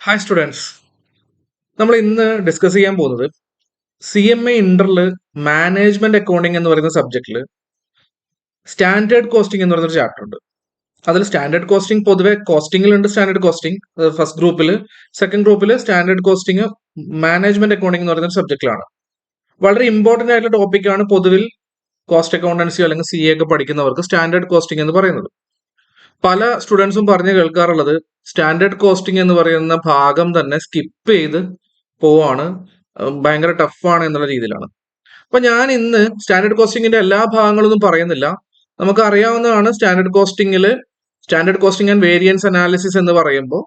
Hi students, നമ്മൾ ഇന്ന് discuss ചെയ്യാൻ പോകുന്നത് CMA ഇന്ററിൽ മാനേജ്മെന്റ് അക്കൗണ്ടിങ് എന്ന് പറയുന്ന സബ്ജക്റ്റിൽ സ്റ്റാൻഡേർഡ് കോസ്റ്റിംഗ് എന്ന് പറയുന്ന ഒരു ചാപ്റ്റർ ഉണ്ട്. അതിൽ സ്റ്റാൻഡേർഡ് കോസ്റ്റിംഗ് പൊതുവെ കോസ്റ്റിംഗിലുണ്ട്. സ്റ്റാൻഡേർഡ് കോസ്റ്റിംഗ് ഫസ്റ്റ് ഗ്രൂപ്പിൽ, സെക്കൻഡ് ഗ്രൂപ്പിൽ സ്റ്റാൻഡേർഡ് കോസ്റ്റിംഗ് മാനേജ്മെന്റ് അക്കൗണ്ടിങ് എന്ന് പറയുന്ന സബ്ജക്റ്റിലാണ്. വളരെ ഇമ്പോർട്ടന്റ് ആയിട്ടുള്ള ടോപ്പിക്കാണ് പൊതുവിൽ കോസ്റ്റ് അക്കൗണ്ടൻസി അല്ലെങ്കിൽ CA ഒക്കെ പഠിക്കുന്നവർക്ക് സ്റ്റാൻഡേർഡ് കോസ്റ്റിംഗ് എന്ന് പറയുന്നത്. പല സ്റ്റുഡൻസും പറഞ്ഞു കേൾക്കാറുള്ളത് സ്റ്റാൻഡേർഡ് കോസ്റ്റിംഗ് എന്ന് പറയുന്ന ഭാഗം തന്നെ സ്കിപ്പ് ചെയ്ത് പോവാണ്, ഭയങ്കര ടഫാണ് എന്നുള്ള രീതിയിലാണ്. അപ്പൊ ഞാൻ ഇന്ന് സ്റ്റാൻഡേർഡ് കോസ്റ്റിംഗിന്റെ എല്ലാ ഭാഗങ്ങളൊന്നും പറയുന്നില്ല. നമുക്ക് അറിയാവുന്നതാണ് standard costing and variance analysis എന്ന് പറയുമ്പോൾ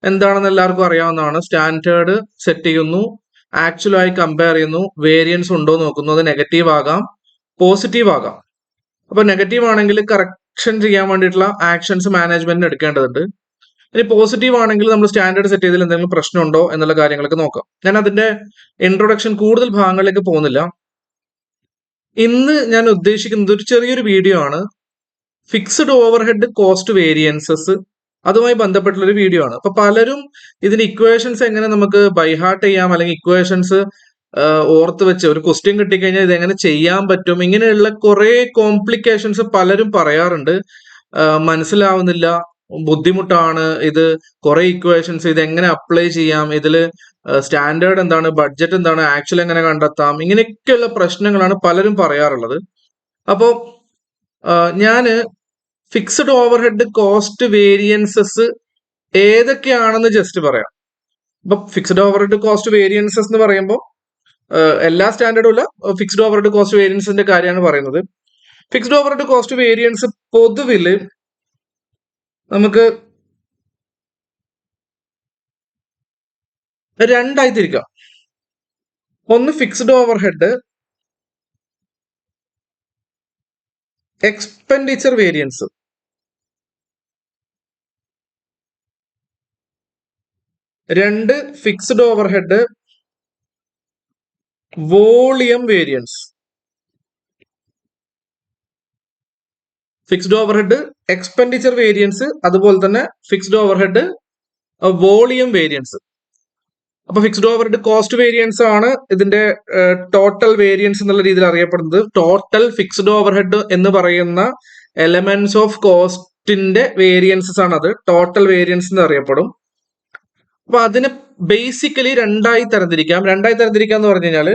എന്താണെന്ന് എല്ലാവർക്കും അറിയാവുന്നതാണ്. സ്റ്റാൻഡേർഡ് സെറ്റ് ചെയ്യുന്നു, ആക്ച്വലായി കമ്പയർ ചെയ്യുന്നു, വേരിയൻസ് ഉണ്ടോ നോക്കുന്നു. അത് നെഗറ്റീവ് ആകാം, പോസിറ്റീവ് ആകാം. അപ്പൊ നെഗറ്റീവ് ആണെങ്കിൽ കറക്ഷൻ ചെയ്യാൻ വേണ്ടിയിട്ടുള്ള ആക്ഷൻസ് മാനേജ്മെന്റിന് എടുക്കേണ്ടതുണ്ട്. ഇനി പോസിറ്റീവ് ആണെങ്കിൽ നമ്മൾ സ്റ്റാൻഡേർഡ് സെറ്റ് ചെയ്തതിൽ എന്തെങ്കിലും പ്രശ്നമുണ്ടോ എന്നുള്ള കാര്യങ്ങളൊക്കെ നോക്കാം. ഞാൻ അതിന്റെ ഇൻട്രൊഡക്ഷൻ കൂടുതൽ ഭാഗങ്ങളിലേക്ക് പോകുന്നില്ല. ഇന്ന് ഞാൻ ഉദ്ദേശിക്കുന്നത് ഒരു ചെറിയൊരു വീഡിയോ ആണ്. ഫിക്സ്ഡ് ഓവർഹെഡ് കോസ്റ്റ് വേരിയൻസസ്, അതുമായി ബന്ധപ്പെട്ടുള്ള ഒരു വീഡിയോ ആണ്. അപ്പൊ പലരും ഇതിന് ഇക്വേഷൻസ് എങ്ങനെ നമുക്ക് ബൈഹാർട്ട് ചെയ്യാം, അല്ലെങ്കിൽ ഇക്വേഷൻസ് ഓർത്ത് വെച്ച് ഒരു ക്വസ്റ്റ്യൻ കിട്ടിക്കഴിഞ്ഞാൽ ഇത് എങ്ങനെ ചെയ്യാൻ പറ്റും, ഇങ്ങനെയുള്ള കുറെ കോംപ്ലിക്കേഷൻസ് പലരും പറയാറുണ്ട്. മനസ്സിലാവുന്നില്ല, ബുദ്ധിമുട്ടാണ്, ഇത് കുറെ ഇക്വേഷൻസ്, ഇത് എങ്ങനെ അപ്ലൈ ചെയ്യാം, ഇതില് സ്റ്റാൻഡേർഡ് എന്താണ്, ബഡ്ജറ്റ് എന്താണ്, ആക്ച്വൽ എങ്ങനെ കണ്ടെത്താം, ഇങ്ങനെയൊക്കെയുള്ള പ്രശ്നങ്ങളാണ് പലരും പറയാറുള്ളത്. അപ്പോ ഞാന് ഫിക്സ്ഡ് ഓവർഹെഡ് കോസ്റ്റ് വേരിയൻസസ് ഏതൊക്കെയാണെന്ന് ജസ്റ്റ് പറയാം. അപ്പൊ ഫിക്സ്ഡ് ഓവർഹെഡ് കോസ്റ്റ് വേരിയൻസസ് എന്ന് പറയുമ്പോൾ എല്ലാ സ്റ്റാൻഡേർഡും ഇല്ല, ഫിക്സ്ഡ് ഓവർഹെഡ് കോസ്റ്റ് വേരിയൻസിന്റെ കാര്യമാണ് പറയുന്നത്. ഫിക്സ്ഡ് ഓവർഹെഡ് കോസ്റ്റ് വേരിയൻസ് പൊതുവില് നമുക്ക് രണ്ടായി തിരിക്കാം. ഒന്ന് ഫിക്സ്ഡ് ഓവർഹെഡ് എക്സ്പെൻഡിച്ചർ വേരിയൻസ്, രണ്ട് fixed overhead volume variance. Fixed overhead expenditure variance, അതുപോലെ തന്നെ ഫിക്സ്ഡ് ഓവർഹെഡ് വോളിയം വേരിയൻസ്. അപ്പൊ ഫിക്സ്ഡ് ഓവർഹെഡ് കോസ്റ്റ് വേരിയൻസ് ആണ് ഇതിന്റെ ടോട്ടൽ വേരിയൻസ് എന്നുള്ള രീതിയിൽ അറിയപ്പെടുന്നത്. ടോട്ടൽ ഫിക്സ്ഡ് ഓവർഹെഡ് എന്ന് പറയുന്ന എലമെന്റ്സ് ഓഫ് കോസ്റ്റിന്റെ വേരിയൻസസ് ആണ്, അത് ടോട്ടൽ വേരിയൻസ് എന്ന് അറിയപ്പെടും. അപ്പൊ അതിന് ബേസിക്കലി രണ്ടായി തരംതിരിക്കാം എന്ന് പറഞ്ഞു കഴിഞ്ഞാൽ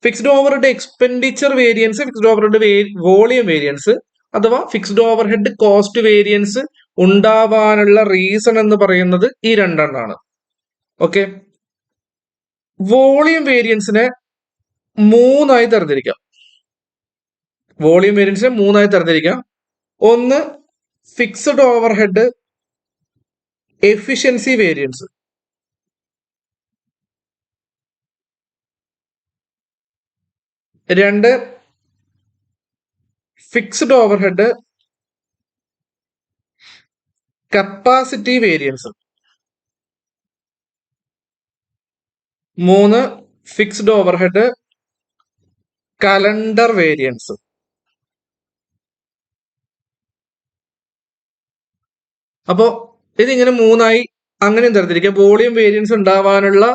fixed overhead expenditure variance, fixed overhead volume variance, അഥവാ ഫിക്സ്ഡ് ഓവർഹെഡ് കോസ്റ്റ് വേരിയൻസ് ഉണ്ടാവാനുള്ള റീസൺ എന്ന് പറയുന്നത് ഈ രണ്ടെണ്ണമാണ്. ഓക്കെ, വോളിയം വേരിയൻസിനെ മൂന്നായി തരംതിരിക്കാം. ഒന്ന് ഫിക്സ്ഡ് ഓവർഹെഡ് എഫിഷ്യൻസി വേരിയൻസ്, രണ്ട് ഫിക്സ്ഡ് ഓവർഹെഡ് കപ്പാസിറ്റി വേരിയൻസ്, മൂന്ന് ഫിക്സ്ഡ് ഓവർഹെഡ് കലണ്ടർ വേരിയൻസ്. അപ്പോ ഇതിങ്ങനെ മൂന്നായി അങ്ങനെയും തരത്തിരിക്കാം. വോളിയം വേരിയൻസ് ഉണ്ടാവാനുള്ള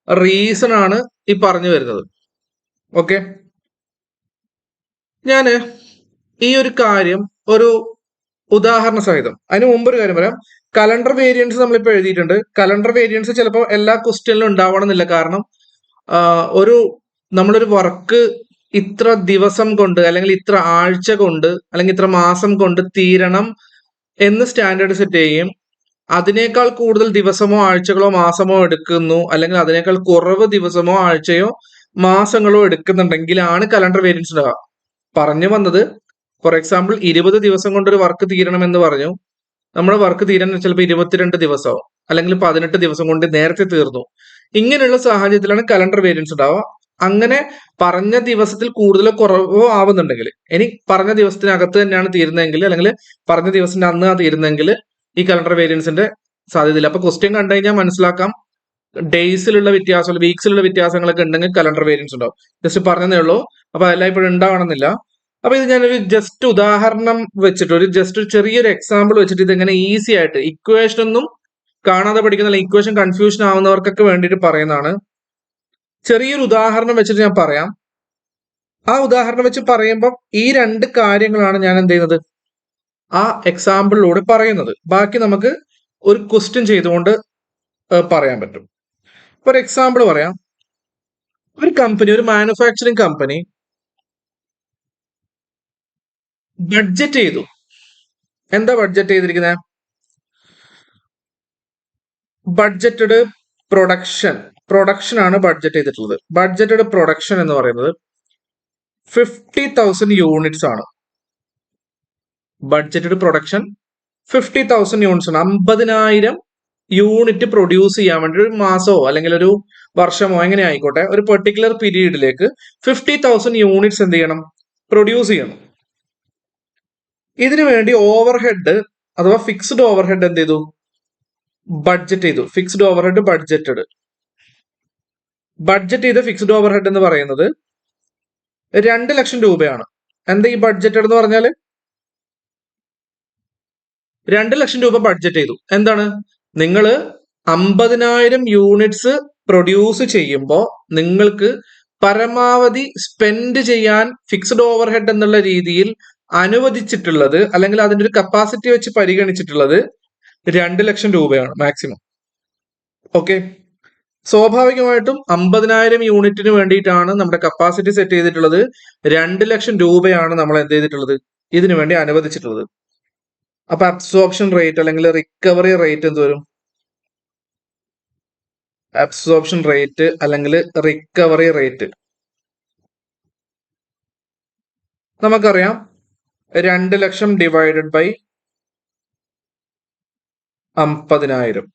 റീസൺ ആണ് ഈ പറഞ്ഞു വരുന്നത്. ഓക്കെ, ഞാന് ഈ ഒരു കാര്യം ഒരു ഉദാഹരണ സഹിതം, അതിന് മുമ്പ് ഒരു കാര്യം പറയാം. കലണ്ടർ വേരിയൻസ് നമ്മളിപ്പോ എഴുതിയിട്ടുണ്ട്. കലണ്ടർ വേരിയൻസ് ചിലപ്പോൾ എല്ലാ ക്വസ്റ്റ്യനിലും ഉണ്ടാവണമെന്നില്ല. കാരണം നമ്മളൊരു വർക്ക് ഇത്ര ദിവസം കൊണ്ട്, അല്ലെങ്കിൽ ഇത്ര ആഴ്ച കൊണ്ട്, അല്ലെങ്കിൽ ഇത്ര മാസം കൊണ്ട് തീരണം എന്ന് സ്റ്റാൻഡേർഡ് സെറ്റ് ചെയ്യും. അതിനേക്കാൾ കൂടുതൽ ദിവസമോ ആഴ്ചകളോ മാസമോ എടുക്കുന്നു, അല്ലെങ്കിൽ അതിനേക്കാൾ കുറവ് ദിവസമോ ആഴ്ചയോ മാസങ്ങളോ എടുക്കുന്നുണ്ടെങ്കിലാണ് കലണ്ടർ വേരിയൻസ് ഉണ്ടാവുക. പറഞ്ഞു വന്നത്, ഫോർ എക്സാമ്പിൾ 20 ദിവസം കൊണ്ട് ഒരു വർക്ക് തീരണം എന്ന് പറഞ്ഞു. നമ്മുടെ വർക്ക് തീരാൻ ചിലപ്പോൾ 22 ദിവസമാവും, അല്ലെങ്കിൽ 18 ദിവസം കൊണ്ട് നേരത്തെ തീർന്നു. ഇങ്ങനെയുള്ള സാഹചര്യത്തിലാണ് കലണ്ടർ വേരിയൻസ് ഉണ്ടാവുക. അങ്ങനെ പറഞ്ഞ ദിവസത്തിൽ കൂടുതലോ കുറവോ ആവുന്നുണ്ടെങ്കിൽ, ഇനി പറഞ്ഞ ദിവസത്തിനകത്ത് തന്നെയാണ് തീരുന്നതെങ്കിൽ, അല്ലെങ്കിൽ പറഞ്ഞ ദിവസത്തിന്റെ അന്ന് തീരുന്നെങ്കിൽ ഈ കലണ്ടർ വേരിയൻസിന്റെ സാധ്യതയില്ല. അപ്പൊ ക്വസ്റ്റ്യൻ കണ്ടു കഴിഞ്ഞാൽ മനസ്സിലാക്കാം, ഡേയ്സിലുള്ള വ്യത്യാസം, വീക്സിലുള്ള വ്യത്യാസങ്ങളൊക്കെ ഉണ്ടെങ്കിൽ കലണ്ടർ വേരിയൻസ് ഉണ്ടാവും. ജസ്റ്റ് പറഞ്ഞതേ ഉള്ളൂ. അപ്പൊ അതെല്ലാം ഇപ്പോഴും ഉണ്ടാവണമെന്നില്ല. അപ്പൊ ഇത് ഞാനൊരു ജസ്റ്റ് ഉദാഹരണം വെച്ചിട്ട്, ഒരു ചെറിയൊരു എക്സാമ്പിൾ വെച്ചിട്ട് ഇതെങ്ങനെ ഈസി ആയിട്ട്, ഇക്വേഷൻ ഒന്നും കാണാതെ പഠിക്കുന്ന ഇക്വേഷൻ കൺഫ്യൂഷൻ ആവുന്നവർക്കൊക്കെ വേണ്ടിയിട്ട് പറയുന്നതാണ്. ചെറിയൊരു ഉദാഹരണം വെച്ചിട്ട് ഞാൻ പറയാം. ആ ഉദാഹരണം വെച്ച് പറയുമ്പോൾ ഈ രണ്ട് കാര്യങ്ങളാണ് ഞാൻ എന്ത് ചെയ്യുന്നത്, ആ എക്സാമ്പിളിലൂടെ പറയുന്നത്. ബാക്കി നമുക്ക് ഒരു ക്വസ്റ്റ്യൻ ചെയ്തുകൊണ്ട് പറയാൻ പറ്റും. ഒരു എക്സാമ്പിൾ പറയാം. ഒരു കമ്പനി, ഒരു മാനുഫാക്ചറിങ് കമ്പനി ബഡ്ജറ്റ് ചെയ്തു. എന്താ ബഡ്ജറ്റ് ചെയ്തിരിക്കുന്നത്? ബഡ്ജറ്റഡ് പ്രൊഡക്ഷൻ ആണ് ബഡ്ജറ്റ് ചെയ്തിട്ടുള്ളത്. ബഡ്ജറ്റഡ് പ്രൊഡക്ഷൻ എന്ന് പറയുന്നത് 50,000 യൂണിറ്റ്സ് ആണ്. ബഡ്ജറ്റഡ് പ്രൊഡക്ഷൻ 50,000 യൂണിറ്റ്സ് ആണ്. 50,000 യൂണിറ്റ് പ്രൊഡ്യൂസ് ചെയ്യാൻ വേണ്ടി ഒരു മാസമോ അല്ലെങ്കിൽ ഒരു വർഷമോ എങ്ങനെ ആയിക്കോട്ടെ, ഒരു പെർട്ടിക്കുലർ പീരീഡിലേക്ക് 50,000 യൂണിറ്റ്സ് എന്ത് ചെയ്യണം, പ്രൊഡ്യൂസ് ചെയ്യണം. ഇതിനു വേണ്ടി ഓവർ ഹെഡ് അഥവാ ഫിക്സ്ഡ് ഓവർ ഹെഡ് എന്ത് ചെയ്തു, ബഡ്ജറ്റ് ചെയ്തു. ഫിക്സ്ഡ് ഓവർ ഹെഡ് ബഡ്ജറ്റ് ചെയ്ത ഫിക്സ്ഡ് ഓവർ ഹെഡ് എന്ന് പറയുന്നത് 2 ലക്ഷം രൂപയാണ്. എന്താ ഈ ബഡ്ജറ്റ് എന്ന് പറഞ്ഞാല് 2 ലക്ഷം രൂപ ബഡ്ജറ്റ് ചെയ്തു. എന്താണ്, നിങ്ങൾ 50,000 യൂണിറ്റ്സ് പ്രൊഡ്യൂസ് ചെയ്യുമ്പോൾ നിങ്ങൾക്ക് പരമാവധി സ്പെൻഡ് ചെയ്യാൻ ഫിക്സ്ഡ് ഓവർ ഹെഡ് എന്നുള്ള രീതിയിൽ അനുവദിച്ചിട്ടുള്ളത്, അല്ലെങ്കിൽ അതിന്റെ ഒരു കപ്പാസിറ്റി വെച്ച് പരിഗണിച്ചിട്ടുള്ളത് 2 ലക്ഷം രൂപയാണ് മാക്സിമം. ഓക്കെ, സ്വാഭാവികമായിട്ടും 50,000 യൂണിറ്റിന് വേണ്ടിയിട്ടാണ് നമ്മുടെ കപ്പാസിറ്റി സെറ്റ് ചെയ്തിട്ടുള്ളത്. 2 ലക്ഷം രൂപയാണ് നമ്മൾ എന്ത് ചെയ്തിട്ടുള്ളത്, ഇതിനു വേണ്ടി അനുവദിച്ചിട്ടുള്ളത്. അപ്പൊ അബ്സോർപ്ഷൻ റേറ്റ് അല്ലെങ്കിൽ റിക്കവറി റേറ്റ് എന്ത് വരും? അബ്സോർപ്ഷൻ റേറ്റ് അല്ലെങ്കിൽ റിക്കവറി റേറ്റ് നമുക്കറിയാം. 2 ലക്ഷം ഡിവൈഡഡ് ബൈ 50,000,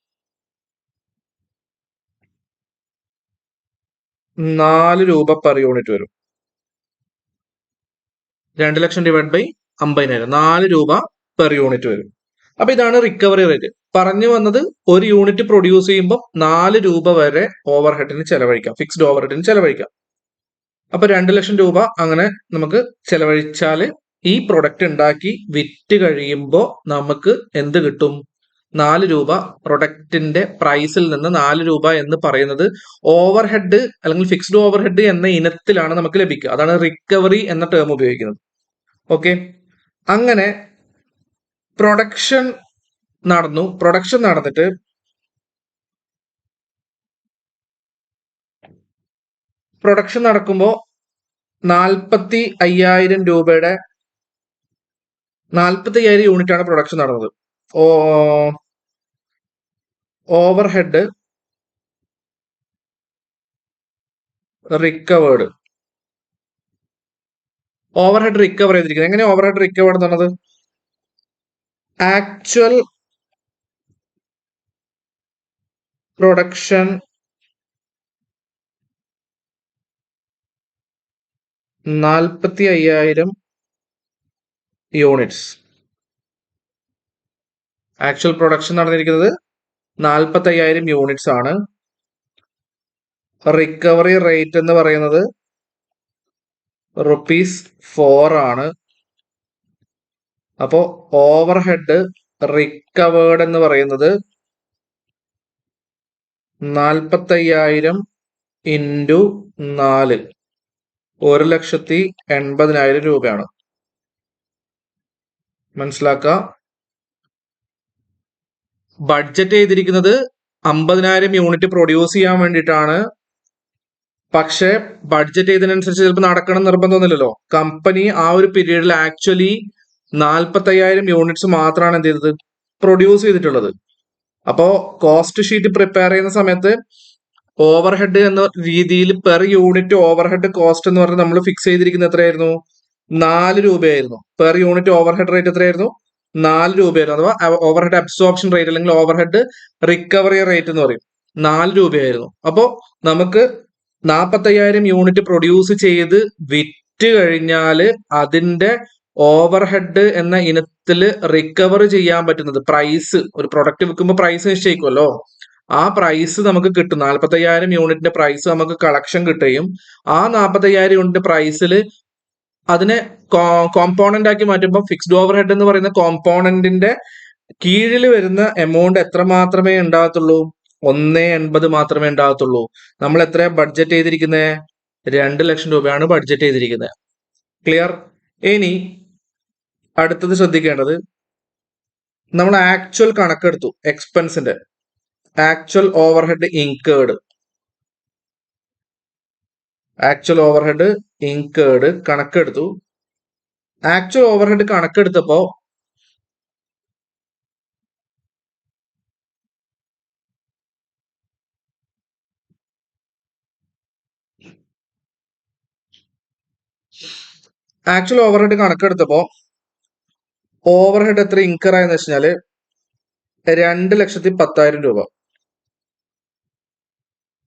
4 രൂപ പെർ യൂണിറ്റ് വരും. 2 ലക്ഷം ഡിവൈഡ് ബൈ 50,000, 4 രൂപ പെർ യൂണിറ്റ് വരും. അപ്പൊ ഇതാണ് റിക്കവറി റേറ്റ്. പറഞ്ഞു വന്നത്, ഒരു യൂണിറ്റ് പ്രൊഡ്യൂസ് ചെയ്യുമ്പോൾ 4 രൂപ വരെ ഓവർ ഹെഡിന് ചെലവഴിക്കാം, ഫിക്സ്ഡ് ഓവർ ഹെഡിന് ചെലവഴിക്കാം. അപ്പൊ 2 ലക്ഷം രൂപ അങ്ങനെ നമുക്ക് ചെലവഴിച്ചാൽ ഈ പ്രൊഡക്റ്റ് ഉണ്ടാക്കി വിറ്റ് കഴിയുമ്പോൾ നമുക്ക് എന്ത് കിട്ടും? 4 രൂപ. പ്രൊഡക്റ്റിന്റെ പ്രൈസിൽ നിന്ന് 4 രൂപ എന്ന് പറയുന്നത് ഓവർ ഹെഡ് അല്ലെങ്കിൽ ഫിക്സ്ഡ് ഓവർ ഹെഡ് എന്ന ഇനത്തിലാണ് നമുക്ക് ലഭിക്കുക. അതാണ് റിക്കവറി എന്ന ടേം ഉപയോഗിക്കുന്നത്. ഓക്കെ, അങ്ങനെ പ്രൊഡക്ഷൻ നടന്നു. പ്രൊഡക്ഷൻ നടന്നിട്ട് പ്രൊഡക്ഷൻ നടക്കുമ്പോൾ 45,000 രൂപയുടെ 45,000 യൂണിറ്റ് ആണ് പ്രൊഡക്ഷൻ നടന്നത്. Over head recovered, over head recover ചെയ്തിരിക്കുന്നത്. എങ്ങനെ ഓവർ ഹെഡ് റിക്കവേർഡ് എന്നുള്ളത്? Actual production 45,000 units. Actual production നടന്നിരിക്കുന്നത് 45,000 യൂണിറ്റ്സ് ആണ്. റിക്കവറി റേറ്റ് എന്ന് പറയുന്നത് ₹4 ആണ്. അപ്പോ ഓവർ ഹെഡ് റിക്കവേർഡ് എന്ന് പറയുന്നത് 45,000 ഇൻറ്റു 4, 1,80,000 രൂപയാണ്. മനസ്സിലാക്കുക, ബഡ്ജറ്റ് ചെയ്തിരിക്കുന്നത് 50,000 യൂണിറ്റ് പ്രൊഡ്യൂസ് ചെയ്യാൻ വേണ്ടിയിട്ടാണ്. പക്ഷെ ബഡ്ജറ്റ് ചെയ്തതിനനുസരിച്ച് ചിലപ്പോൾ നടക്കണം നിർബന്ധമൊന്നുമില്ലല്ലോ. കമ്പനി ആ ഒരു പീരീഡിൽ ആക്ച്വലി 45,000 യൂണിറ്റ്സ് മാത്രമാണ് എന്ത് ചെയ്തത്, പ്രൊഡ്യൂസ് ചെയ്തിട്ടുള്ളത്. അപ്പോ കോസ്റ്റ് ഷീറ്റ് പ്രിപ്പയർ ചെയ്യുന്ന സമയത്ത് ഓവർ ഹെഡ് എന്ന രീതിയിൽ per unit over head cost എന്ന് പറഞ്ഞാൽ നമ്മൾ ഫിക്സ് ചെയ്തിരിക്കുന്നത് എത്രയായിരുന്നു? 4 രൂപയായിരുന്നു. Per unit over head rate എത്രയായിരുന്നു? 4 രൂപയായിരുന്നു. അഥവാ ഓവർ ഹെഡ് അബ്സോർപ്ഷൻ റേറ്റ് അല്ലെങ്കിൽ ഓവർ ഹെഡ് റിക്കവറി റേറ്റ് എന്ന് പറയും, 4 രൂപയായിരുന്നു. അപ്പോ നമുക്ക് 45,000 യൂണിറ്റ് പ്രൊഡ്യൂസ് ചെയ്ത് വിറ്റ് കഴിഞ്ഞാൽ അതിന്റെ ഓവർ ഹെഡ് എന്ന ഇനത്തിൽ റിക്കവർ ചെയ്യാൻ പറ്റുന്നത് പ്രൈസ്, ഒരു പ്രൊഡക്റ്റ് വിൽക്കുമ്പോൾ പ്രൈസ് നിശ്ചയിക്കുമല്ലോ, ആ പ്രൈസ് നമുക്ക് കിട്ടും. 45,000 യൂണിറ്റിന്റെ പ്രൈസ് നമുക്ക് കളക്ഷൻ കിട്ടുകയും ആ 45,000 യൂണിറ്റ് പ്രൈസിൽ അതിനെ കോമ്പോണന്റ് ആക്കി മാറ്റുമ്പോൾ ഫിക്സ്ഡ് ഓവർ ഹെഡ് എന്ന് പറയുന്ന കോമ്പോണന്റിന്റെ കീഴിൽ വരുന്ന എമൗണ്ട് എത്ര മാത്രമേ ഉണ്ടാകത്തുള്ളൂ? 1.80 മാത്രമേ ഉണ്ടാകത്തുള്ളൂ. നമ്മൾ എത്രയാ ബഡ്ജറ്റ് ചെയ്തിരിക്കുന്നത്? 2 ലക്ഷം രൂപയാണ് ബഡ്ജറ്റ് ചെയ്തിരിക്കുന്നത്. ക്ലിയർ? ഇനി അടുത്തത് ശ്രദ്ധിക്കേണ്ടത്, നമ്മൾ ആക്ച്വൽ കണക്കെടുത്തു എക്സ്പെൻസിന്റെ. Actual overhead incurred, actual overhead incurred കണക്കെടുത്തു. ആക്ച്വൽ ഓവർഹെഡ് കണക്കെടുത്തപ്പോ ഓവർഹെഡ് എത്ര ഇൻകർ ആയെന്ന് വെച്ചാല് 2,10,000 രൂപ.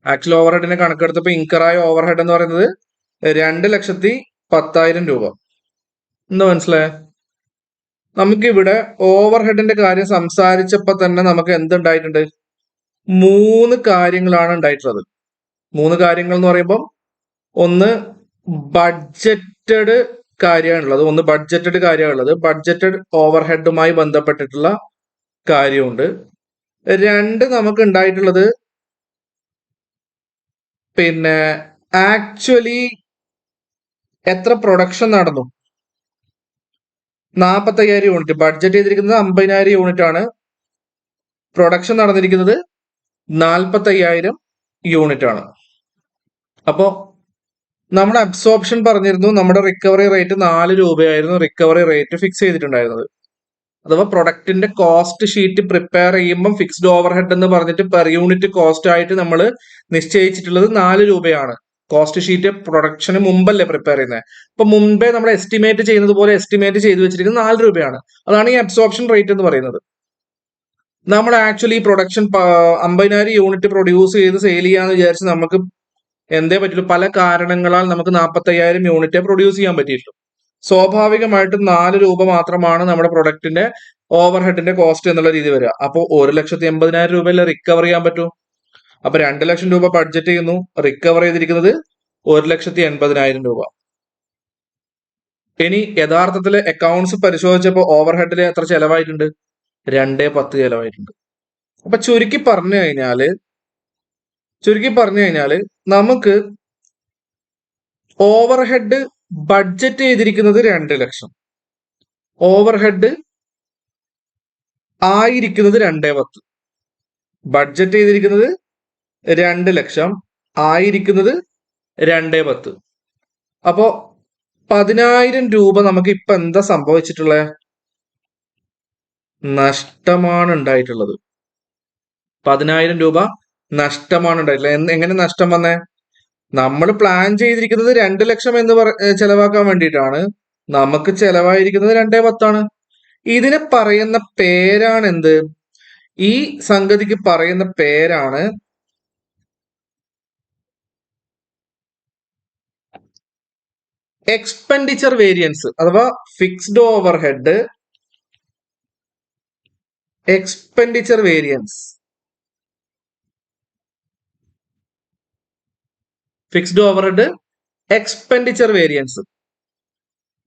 ആക്ച്വൽ ഓവർഹെഡിനെ കണക്കെടുത്തപ്പോ ഇൻകറായ ഓവർഹെഡ് എന്ന് പറയുന്നത് 2,10,000 രൂപ. എന്താ മനസ്സിലായേ? നമുക്കിവിടെ ഓവർഹെഡിന്റെ കാര്യം സംസാരിച്ചപ്പോ തന്നെ നമുക്ക് എന്തുണ്ടായിട്ടുണ്ട്? 3 കാര്യങ്ങളാണ് ഉണ്ടായിട്ടുള്ളത്. 3 കാര്യങ്ങൾ എന്ന് പറയുമ്പോൾ ഒന്ന് ബഡ്ജറ്റഡ് കാര്യമാണുള്ളത്, ബഡ്ജറ്റഡ് ഓവർഹെഡുമായി ബന്ധപ്പെട്ടിട്ടുള്ള കാര്യമുണ്ട്. 2 നമുക്ക് ഉണ്ടായിട്ടുള്ളത് പിന്നെ ആക്ച്വലി എത്ര പ്രൊഡക്ഷൻ നടന്നു? 45,000 യൂണിറ്റ്. ബഡ്ജറ്റ് ചെയ്തിരിക്കുന്നത് 50,000 യൂണിറ്റ് ആണ്. പ്രൊഡക്ഷൻ നടന്നിരിക്കുന്നത് 45,000 യൂണിറ്റ് ആണ്. അപ്പോ നമ്മുടെ അബ്സോർപ്ഷൻ പറഞ്ഞിരുന്നു, നമ്മുടെ റിക്കവറി റേറ്റ് 4 രൂപയായിരുന്നു റിക്കവറി റേറ്റ് ഫിക്സ് ചെയ്തിട്ടുണ്ടായിരുന്നത്. അഥവാ പ്രൊഡക്റ്റിന്റെ കോസ്റ്റ് ഷീറ്റ് പ്രിപ്പയർ ചെയ്യുമ്പോൾ ഫിക്സ്ഡ് ഓവർഹെഡ് എന്ന് പറഞ്ഞിട്ട് പെർ യൂണിറ്റ് കോസ്റ്റ് ആയിട്ട് നമ്മൾ നിശ്ചയിച്ചിട്ടുള്ളത് 4 രൂപയാണ്. കോസ്റ്റ് ഷീറ്റ് പ്രൊഡക്ഷന് മുമ്പല്ലേ പ്രിപ്പയർ ചെയ്യുന്നത്. അപ്പൊ മുമ്പേ നമ്മൾ എസ്റ്റിമേറ്റ് ചെയ്യുന്നത് പോലെ എസ്റ്റിമേറ്റ് ചെയ്ത് വെച്ചിരിക്കുന്നത് 4 രൂപയാണ്. അതാണ് ഈ അബ്സോർപ്ഷൻ റേറ്റ് എന്ന് പറയുന്നത്. നമ്മൾ ആക്ച്വലി പ്രൊഡക്ഷൻ 50,000 യൂണിറ്റ് പ്രൊഡ്യൂസ് ചെയ്ത് സെയിൽ ചെയ്യാന്ന് വിചാരിച്ച് നമുക്ക് എന്തേ പറ്റുള്ളൂ? പല കാരണങ്ങളാൽ നമുക്ക് 45,000 യൂണിറ്റ് പ്രൊഡ്യൂസ് ചെയ്യാൻ പറ്റിയിട്ടുള്ളൂ. സ്വാഭാവികമായിട്ടും 4 രൂപ മാത്രമാണ് നമ്മുടെ പ്രൊഡക്റ്റിന്റെ ഓവർഹെഡിന്റെ കോസ്റ്റ് എന്നുള്ള രീതി വരിക. അപ്പോൾ 1,80,000 രൂപയല്ലേ റിക്കവർ ചെയ്യാൻ പറ്റൂ. അപ്പൊ 2 ലക്ഷം രൂപ ബഡ്ജറ്റ് ചെയ്യുന്നു, റിക്കവർ ചെയ്തിരിക്കുന്നത് 1,80,000 രൂപ. ഇനി യഥാർത്ഥത്തിൽ അക്കൗണ്ട്സ് പരിശോധിച്ചപ്പോൾ ഓവർഹെഡിൽ എത്ര ചെലവായിട്ടുണ്ട്? 2.10 ചെലവായിട്ടുണ്ട്. അപ്പൊ ചുരുക്കി പറഞ്ഞു കഴിഞ്ഞാല് നമുക്ക് ഓവർഹെഡ് ബഡ്ജറ്റ് ചെയ്തിരിക്കുന്നത് 2 ലക്ഷം, ഓവർഹെഡ് ആയിരിക്കുന്നത് 2.10. ബഡ്ജറ്റ് ചെയ്തിരിക്കുന്നത് 2 ലക്ഷം, ആയിരിക്കുന്നത് 2.10. അപ്പോ 10,000 രൂപ നമുക്ക് ഇപ്പൊ എന്താ സംഭവിച്ചിട്ടുള്ളത്? നഷ്ടമാണ് ഉണ്ടായിട്ടുള്ളത്. 10,000 രൂപ നഷ്ടമാണ് ഉണ്ടായിട്ടുള്ളത്. എങ്ങനെ നഷ്ടം വന്നേ? നമ്മൾ പ്ലാൻ ചെയ്തിരിക്കുന്നത് 2 ലക്ഷം എന്ന് ചെലവാക്കാൻ വേണ്ടിയിട്ടാണ്. നമുക്ക് ചെലവായിരിക്കുന്നത് 2.10 ആണ്. ഇതിനെ പറയുന്ന പേരാണ് എന്ത്? ഈ സംഗതിക്ക് പറയുന്ന പേരാണ് എക്സ്പെൻഡിച്ചർ വേരിയൻസ് അഥവാ fixed overhead expenditure variance. Fixed overhead expenditure variance.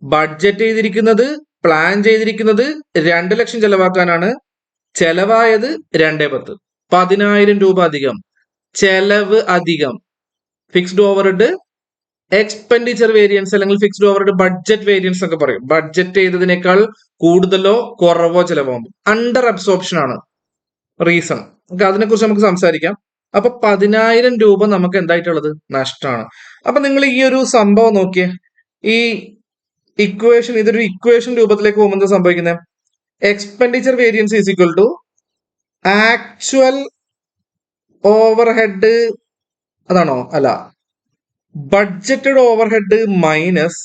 Budget ചെയ്തിരിക്കുന്നത്, പ്ലാൻ ചെയ്തിരിക്കുന്നത് 2 ലക്ഷം ചെലവാക്കാനാണ്. ചെലവായത് 2.10. 10,000 രൂപ അധികം, ചെലവ് അധികം. ഫിക്സ്ഡ് ഓവർഹെഡ് എക്സ്പെൻഡിച്ചർ വേരിയൻസ് അല്ലെങ്കിൽ ഫിക്സ്ഡ് ഓവർഹെഡ് ബഡ്ജറ്റ് വേരിയൻസ് ഒക്കെ പറയും. ബഡ്ജറ്റ് ചെയ്തതിനേക്കാൾ കൂടുതലോ കുറവോ ചെലവാകും. അണ്ടർ അബ്സോർപ്ഷൻ ആണ് റീസൺ. അതിനെക്കുറിച്ച് നമുക്ക് സംസാരിക്കാം. അപ്പൊ 10,000 രൂപ നമുക്ക് എന്തായിട്ടുള്ളത്? നഷ്ടമാണ്. അപ്പൊ നിങ്ങൾ ഈ ഒരു സംഭവം നോക്കിയേ, ഈ ഇക്വേഷൻ, ഇതൊരു ഇക്വേഷൻ രൂപത്തിലേക്ക് പോകുമ്പോൾ എന്താ സംഭവിക്കുന്നത്? Expenditure variance is equal to actual overhead, അതാണോ? അല്ല, budgeted overhead minus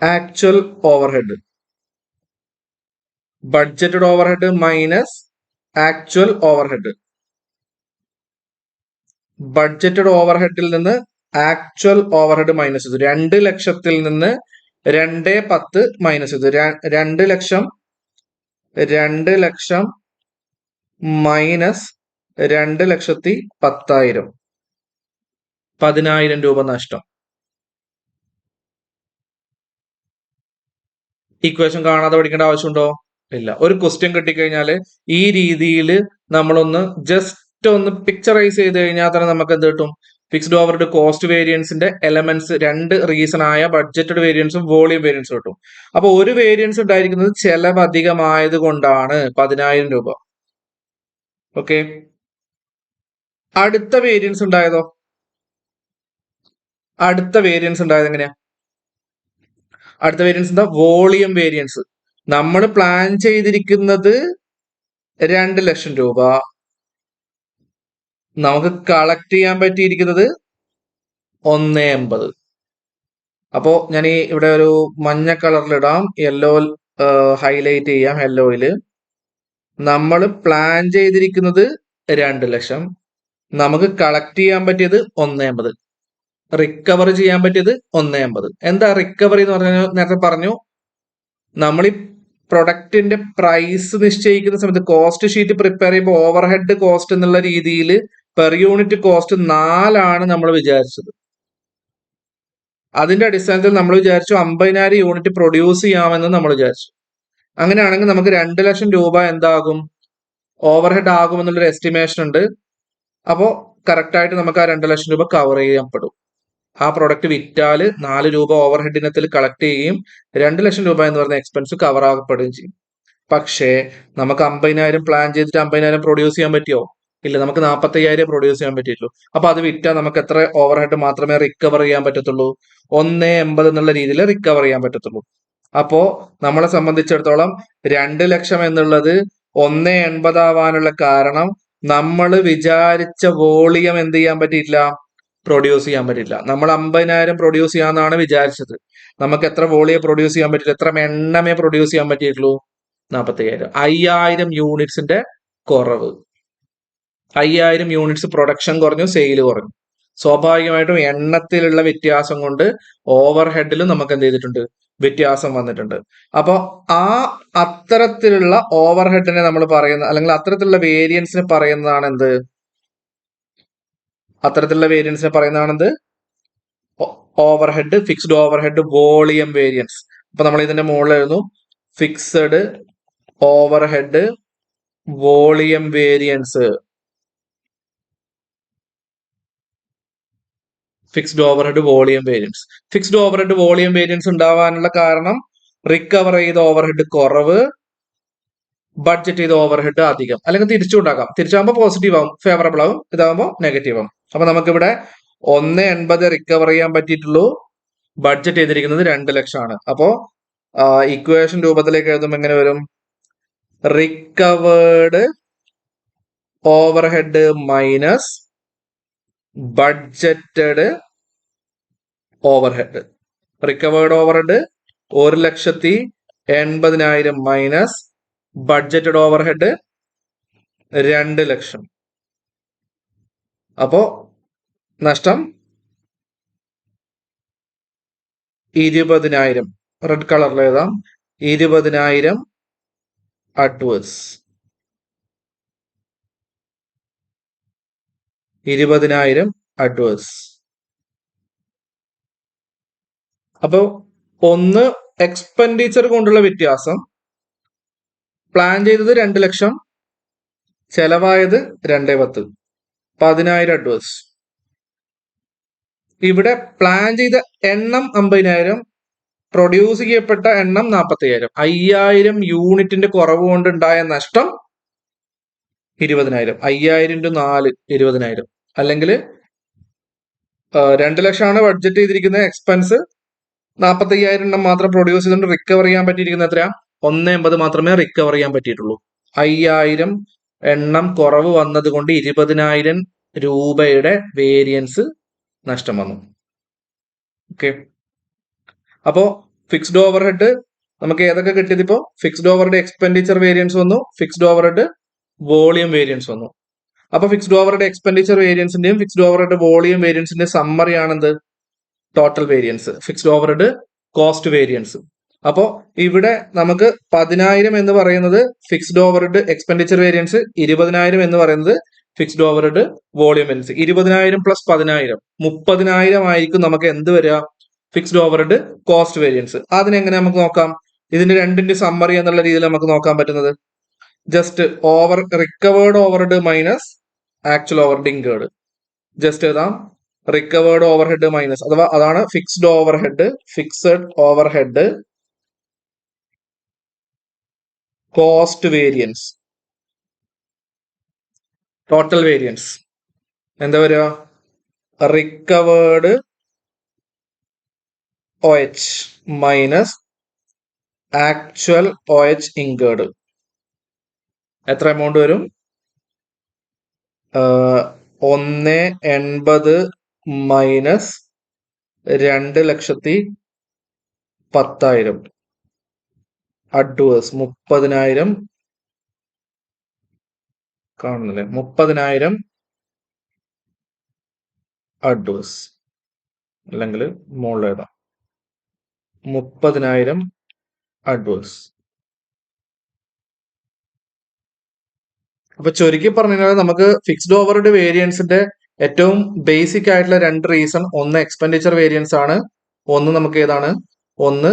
actual overhead. Budgeted overhead minus actual overhead. Budgeted ഓവർഹെഡിൽ നിന്ന് ആക്ച്വൽ ഓവർഹെഡ് മൈനസ് ചെയ്തു. 2 ലക്ഷത്തിൽ നിന്ന് 2.10 മൈനസ് ചെയ്തു. 2 ലക്ഷം മൈനസ് 2,10,000, 10,000 രൂപ നഷ്ടം. ഇക്വേഷൻ കാണാതെ പഠിക്കേണ്ട ആവശ്യമുണ്ടോ? ഇല്ല. ഒരു ക്വസ്റ്റ്യൻ കിട്ടിക്കഴിഞ്ഞാൽ ഈ രീതിയിൽ നമ്മളൊന്ന് ജസ്റ്റ് ഒന്ന് പിക്ചറൈസ് ചെയ്ത് കഴിഞ്ഞാൽ തന്നെ നമുക്ക് എന്ത് കിട്ടും? ഫിക്സ്ഡ് ഓവർഹെഡ് കോസ്റ്റ് വേരിയൻസിന്റെ എലമെന്റ്സ് രണ്ട് റീസൺ ആയ ബഡ്ജറ്റഡ് വേരിയൻസും വോളിയം വേരിയൻസും കിട്ടും. അപ്പൊ ഒരു വേരിയൻസ് ഉണ്ടായിരിക്കുന്നത് ചെലവ് അധികമായത് കൊണ്ടാണ് 10,000 രൂപ. ഓക്കെ, അടുത്ത വേരിയൻസ് ഉണ്ടായതോ? അടുത്ത വേരിയൻസ് ഉണ്ടായത് എങ്ങനെയാ? അടുത്ത വേരിയൻസ് എന്താ? Volume variance. നമ്മൾ പ്ലാൻ ചെയ്തിരിക്കുന്നത് 2 ലക്ഷം രൂപ, നമുക്ക് കളക്ട് ചെയ്യാൻ പറ്റിയിരിക്കുന്നത് 1.80. അപ്പോ ഞാൻ ഈ ഇവിടെ ഒരു മഞ്ഞ കളറിലിടാം, യെല്ലോ ഹൈലൈറ്റ് ചെയ്യാം യെല്ലോയില്. നമ്മൾ പ്ലാൻ ചെയ്തിരിക്കുന്നത് 2 ലക്ഷം, നമുക്ക് കളക്ട് ചെയ്യാൻ പറ്റിയത് 1.80, റിക്കവർ ചെയ്യാൻ പറ്റിയത് 1.80. എന്താ റിക്കവറി എന്ന് പറഞ്ഞാൽ നേരത്തെ പറഞ്ഞു, നമ്മൾ ഈ പ്രൊഡക്റ്റിന്റെ പ്രൈസ് നിശ്ചയിക്കുന്ന സമയത്ത് കോസ്റ്റ് ഷീറ്റ് പ്രിപ്പയർ ചെയ്യുമ്പോൾ ഓവർ ഹെഡ് കോസ്റ്റ് എന്നുള്ള രീതിയിൽ പെർ യൂണിറ്റ് കോസ്റ്റ് 4 നമ്മൾ വിചാരിച്ചത്. അതിന്റെ അടിസ്ഥാനത്തിൽ നമ്മൾ വിചാരിച്ചു 50,000 യൂണിറ്റ് പ്രൊഡ്യൂസ് ചെയ്യാമെന്ന് നമ്മൾ വിചാരിച്ചു. അങ്ങനെയാണെങ്കിൽ നമുക്ക് 2 ലക്ഷം രൂപ എന്താകും? ഓവർ ഹെഡ് ആകുമെന്നുള്ളൊരു എസ്റ്റിമേഷൻ ഉണ്ട്. അപ്പോൾ കറക്റ്റ് ആയിട്ട് നമുക്ക് ആ 2 ലക്ഷം രൂപ കവർ ചെയ്യപ്പെടും. ആ പ്രൊഡക്റ്റ് വിറ്റാൽ 4 രൂപ ഓവർ ഹെഡ് ഇനത്തിൽ കളക്ട് ചെയ്യുകയും 2 ലക്ഷം രൂപ എന്ന് പറയുന്ന എക്സ്പെൻസ് കവർ ആകപ്പെടുകയും ചെയ്യും. പക്ഷേ നമുക്ക് 50,000 പ്ലാൻ ചെയ്തിട്ട് 50,000 പ്രൊഡ്യൂസ് ചെയ്യാൻ പറ്റിയോ? ഇല്ല, നമുക്ക് 45,000 പ്രൊഡ്യൂസ് ചെയ്യാൻ പറ്റിയിട്ടുള്ളൂ. അപ്പൊ അത് വിറ്റാൽ നമുക്ക് എത്ര ഓവർ ഹെഡ് മാത്രമേ റിക്കവർ ചെയ്യാൻ പറ്റത്തുള്ളൂ? 1.80 എന്നുള്ള രീതിയിൽ റിക്കവർ ചെയ്യാൻ പറ്റത്തുള്ളൂ. അപ്പോ നമ്മളെ സംബന്ധിച്ചിടത്തോളം 2 ലക്ഷം എന്നുള്ളത് 1.80 ആവാനുള്ള കാരണം നമ്മൾ വിചാരിച്ച വോളിയം എന്ത് ചെയ്യാൻ പറ്റിയില്ല? പ്രൊഡ്യൂസ് ചെയ്യാൻ പറ്റില്ല. നമ്മൾ 50,000 പ്രൊഡ്യൂസ് ചെയ്യാന്നാണ് വിചാരിച്ചത്. നമുക്ക് എത്ര വോളിയം പ്രൊഡ്യൂസ് ചെയ്യാൻ പറ്റില്ല? എത്ര എണ്ണമേ പ്രൊഡ്യൂസ് ചെയ്യാൻ പറ്റിയിട്ടുള്ളൂ? 45,000. 5,000 യൂണിറ്റ്സിന്റെ കുറവ്. 5,000 യൂണിറ്റ്സ് പ്രൊഡക്ഷൻ കുറഞ്ഞു, സെയിൽ കുറഞ്ഞു. സ്വാഭാവികമായിട്ടും എണ്ണത്തിലുള്ള വ്യത്യാസം കൊണ്ട് ഓവർ ഹെഡിലും നമുക്ക് എന്ത് ചെയ്തിട്ടുണ്ട്? വ്യത്യാസം വന്നിട്ടുണ്ട്. അപ്പോൾ ആ അത്തരത്തിലുള്ള ഓവർ ഹെഡിനെ നമ്മൾ പറയുന്ന, അല്ലെങ്കിൽ അത്തരത്തിലുള്ള വേരിയൻസിനെ പറയുന്നതാണ് എന്ത്? അത്തരത്തിലുള്ള വേരിയൻസിനെ പറയുന്നതാണ് എന്ത്? Overhead, fixed overhead, volume variance. അപ്പൊ നമ്മൾ ഇതിന്റെ മുകളിലായിരുന്നു fixed overhead volume variance. Fixed overhead volume variance. Fixed overhead volume variance ഉണ്ടാവാനുള്ള കാരണം റിക്കവർ ചെയ്ത ഓവർ ഹെഡ് കുറവ്, ബഡ്ജറ്റ് ചെയ്ത ഓവർ ഹെഡ് അധികം. അല്ലെങ്കിൽ തിരിച്ചുണ്ടാക്കാം. തിരിച്ചാകുമ്പോൾ പോസിറ്റീവ് ആവും, ഫേവറബിൾ ആവും. ഇതാകുമ്പോൾ നെഗറ്റീവ് ആവും. അപ്പൊ നമുക്കിവിടെ 1.80 റിക്കവർ ചെയ്യാൻ പറ്റിയിട്ടുള്ളൂ. ബഡ്ജറ്റ് ചെയ്തിരിക്കുന്നത് 2 ലക്ഷമാണ്. അപ്പോ ഇക്വേഷൻ രൂപത്തിലേക്ക് എഴുതുമ്പോൾ എങ്ങനെ വരും? Recovered over head minus budgeted over head. Recovered over head 1,80,000 minus budgeted over head 2 ലക്ഷം. അപ്പോ നഷ്ടം 20,000. റെഡ് കളറിൽ എഴുതാം, 20,000 അഡ്വേഴ്സ്. 20,000 അഡ്വേഴ്സ്. അപ്പോ ഒന്ന് എക്സ്പെൻഡിച്ചർ കൊണ്ടുള്ള വ്യത്യാസം. പ്ലാൻ ചെയ്തത് 2 ലക്ഷം, ചെലവായത് 2.10, 10,000 അഡ്വേഴ്സ്. ഇവിടെ പ്ലാൻ ചെയ്ത എണ്ണം 50,000, പ്രൊഡ്യൂസ് ചെയ്യപ്പെട്ട എണ്ണം 45,000. 5,000 യൂണിറ്റിന്റെ കുറവ് കൊണ്ടുണ്ടായ നഷ്ടം 20,000. 5,000 × 4 20,000. അല്ലെങ്കിൽ 2 ലക്ഷമാണ് ബഡ്ജറ്റ് ചെയ്തിരിക്കുന്ന എക്സ്പെൻസ്, 45,000 എണ്ണം മാത്രം പ്രൊഡ്യൂസ് ചെയ്തുകൊണ്ട് റിക്കവർ ചെയ്യാൻ പറ്റിയിരിക്കുന്ന എത്രയാ? 1.80 മാത്രമേ റിക്കവർ ചെയ്യാൻ പറ്റിയിട്ടുള്ളൂ. 5,000 എണ്ണം കുറവ് വന്നത് കൊണ്ട് 20,000 രൂപയുടെ വേരിയൻസ് നഷ്ടം വന്നു. ഓക്കെ, അപ്പോ ഫിക്സ്ഡ് ഓവർ ഹെഡ് നമുക്ക് ഏതൊക്കെ കിട്ടിയത്? ഇപ്പോൾ fixed overhead expenditure variance വന്നു, fixed overhead volume variance വന്നു. അപ്പൊ ഫിക്സ്ഡ് ഓവർ ഹെഡ് എക്സ്പെൻഡിച്ചർ വേരിയൻസിന്റെയും ഫിക്സ്ഡ് ഓവർ ഹെഡ് വോളിയം വേരിയൻസിന്റെയും സമ്മറി ആണെന്ത്? Total variance, fixed overhead cost variance. അപ്പോ ഇവിടെ നമുക്ക് 10,000 എന്ന് പറയുന്നത് fixed overhead expenditure variance, 20,000 എന്ന് പറയുന്നത് fixed overhead volume variance. 20,000 + 10,000 30,000 ആയിരിക്കും നമുക്ക് എന്ത് വരിക? Fixed overhead cost variance. അതിനെങ്ങനെ നമുക്ക് നോക്കാം? ഇതിന്റെ രണ്ടിന്റെ സമ്മറി എന്നുള്ള രീതിയിൽ നമുക്ക് നോക്കാൻ പറ്റുന്നത് just recovered overhead minus actual overhead incurred. Just എഴുതാം റിക്കവേർഡ് ഓവർഹെഡ് മൈനസ്, അഥവാ അതാണ് fixed overhead, fixed overhead cost variance, total variance എന്താ വരിക? Recovered OH minus actual OH incurred. എത്ര എമൗണ്ട് വരും? 180 മൈനസ് 2,10,000 അഡ്വേഴ്സ് 30,000 കാണുന്നില്ലേ? 30,000 അഡ്വേഴ്സ്, അല്ലെങ്കിൽ മുകളിൽ എഴുതാം 30,000 അഡ്വേഴ്സ്. അപ്പൊ ചുരുക്കി പറഞ്ഞാൽ നമുക്ക് ഫിക്സ്ഡ് ഓവർഹെഡ് വേരിയൻസിന്റെ ഏറ്റവും ബേസിക് ആയിട്ടുള്ള രണ്ട് റീസൺ, ഒന്ന് എക്സ്പെൻഡിച്ചർ വേരിയൻസ് ആണ്, ഒന്ന് നമുക്ക് ഏതാണ്? ഒന്ന്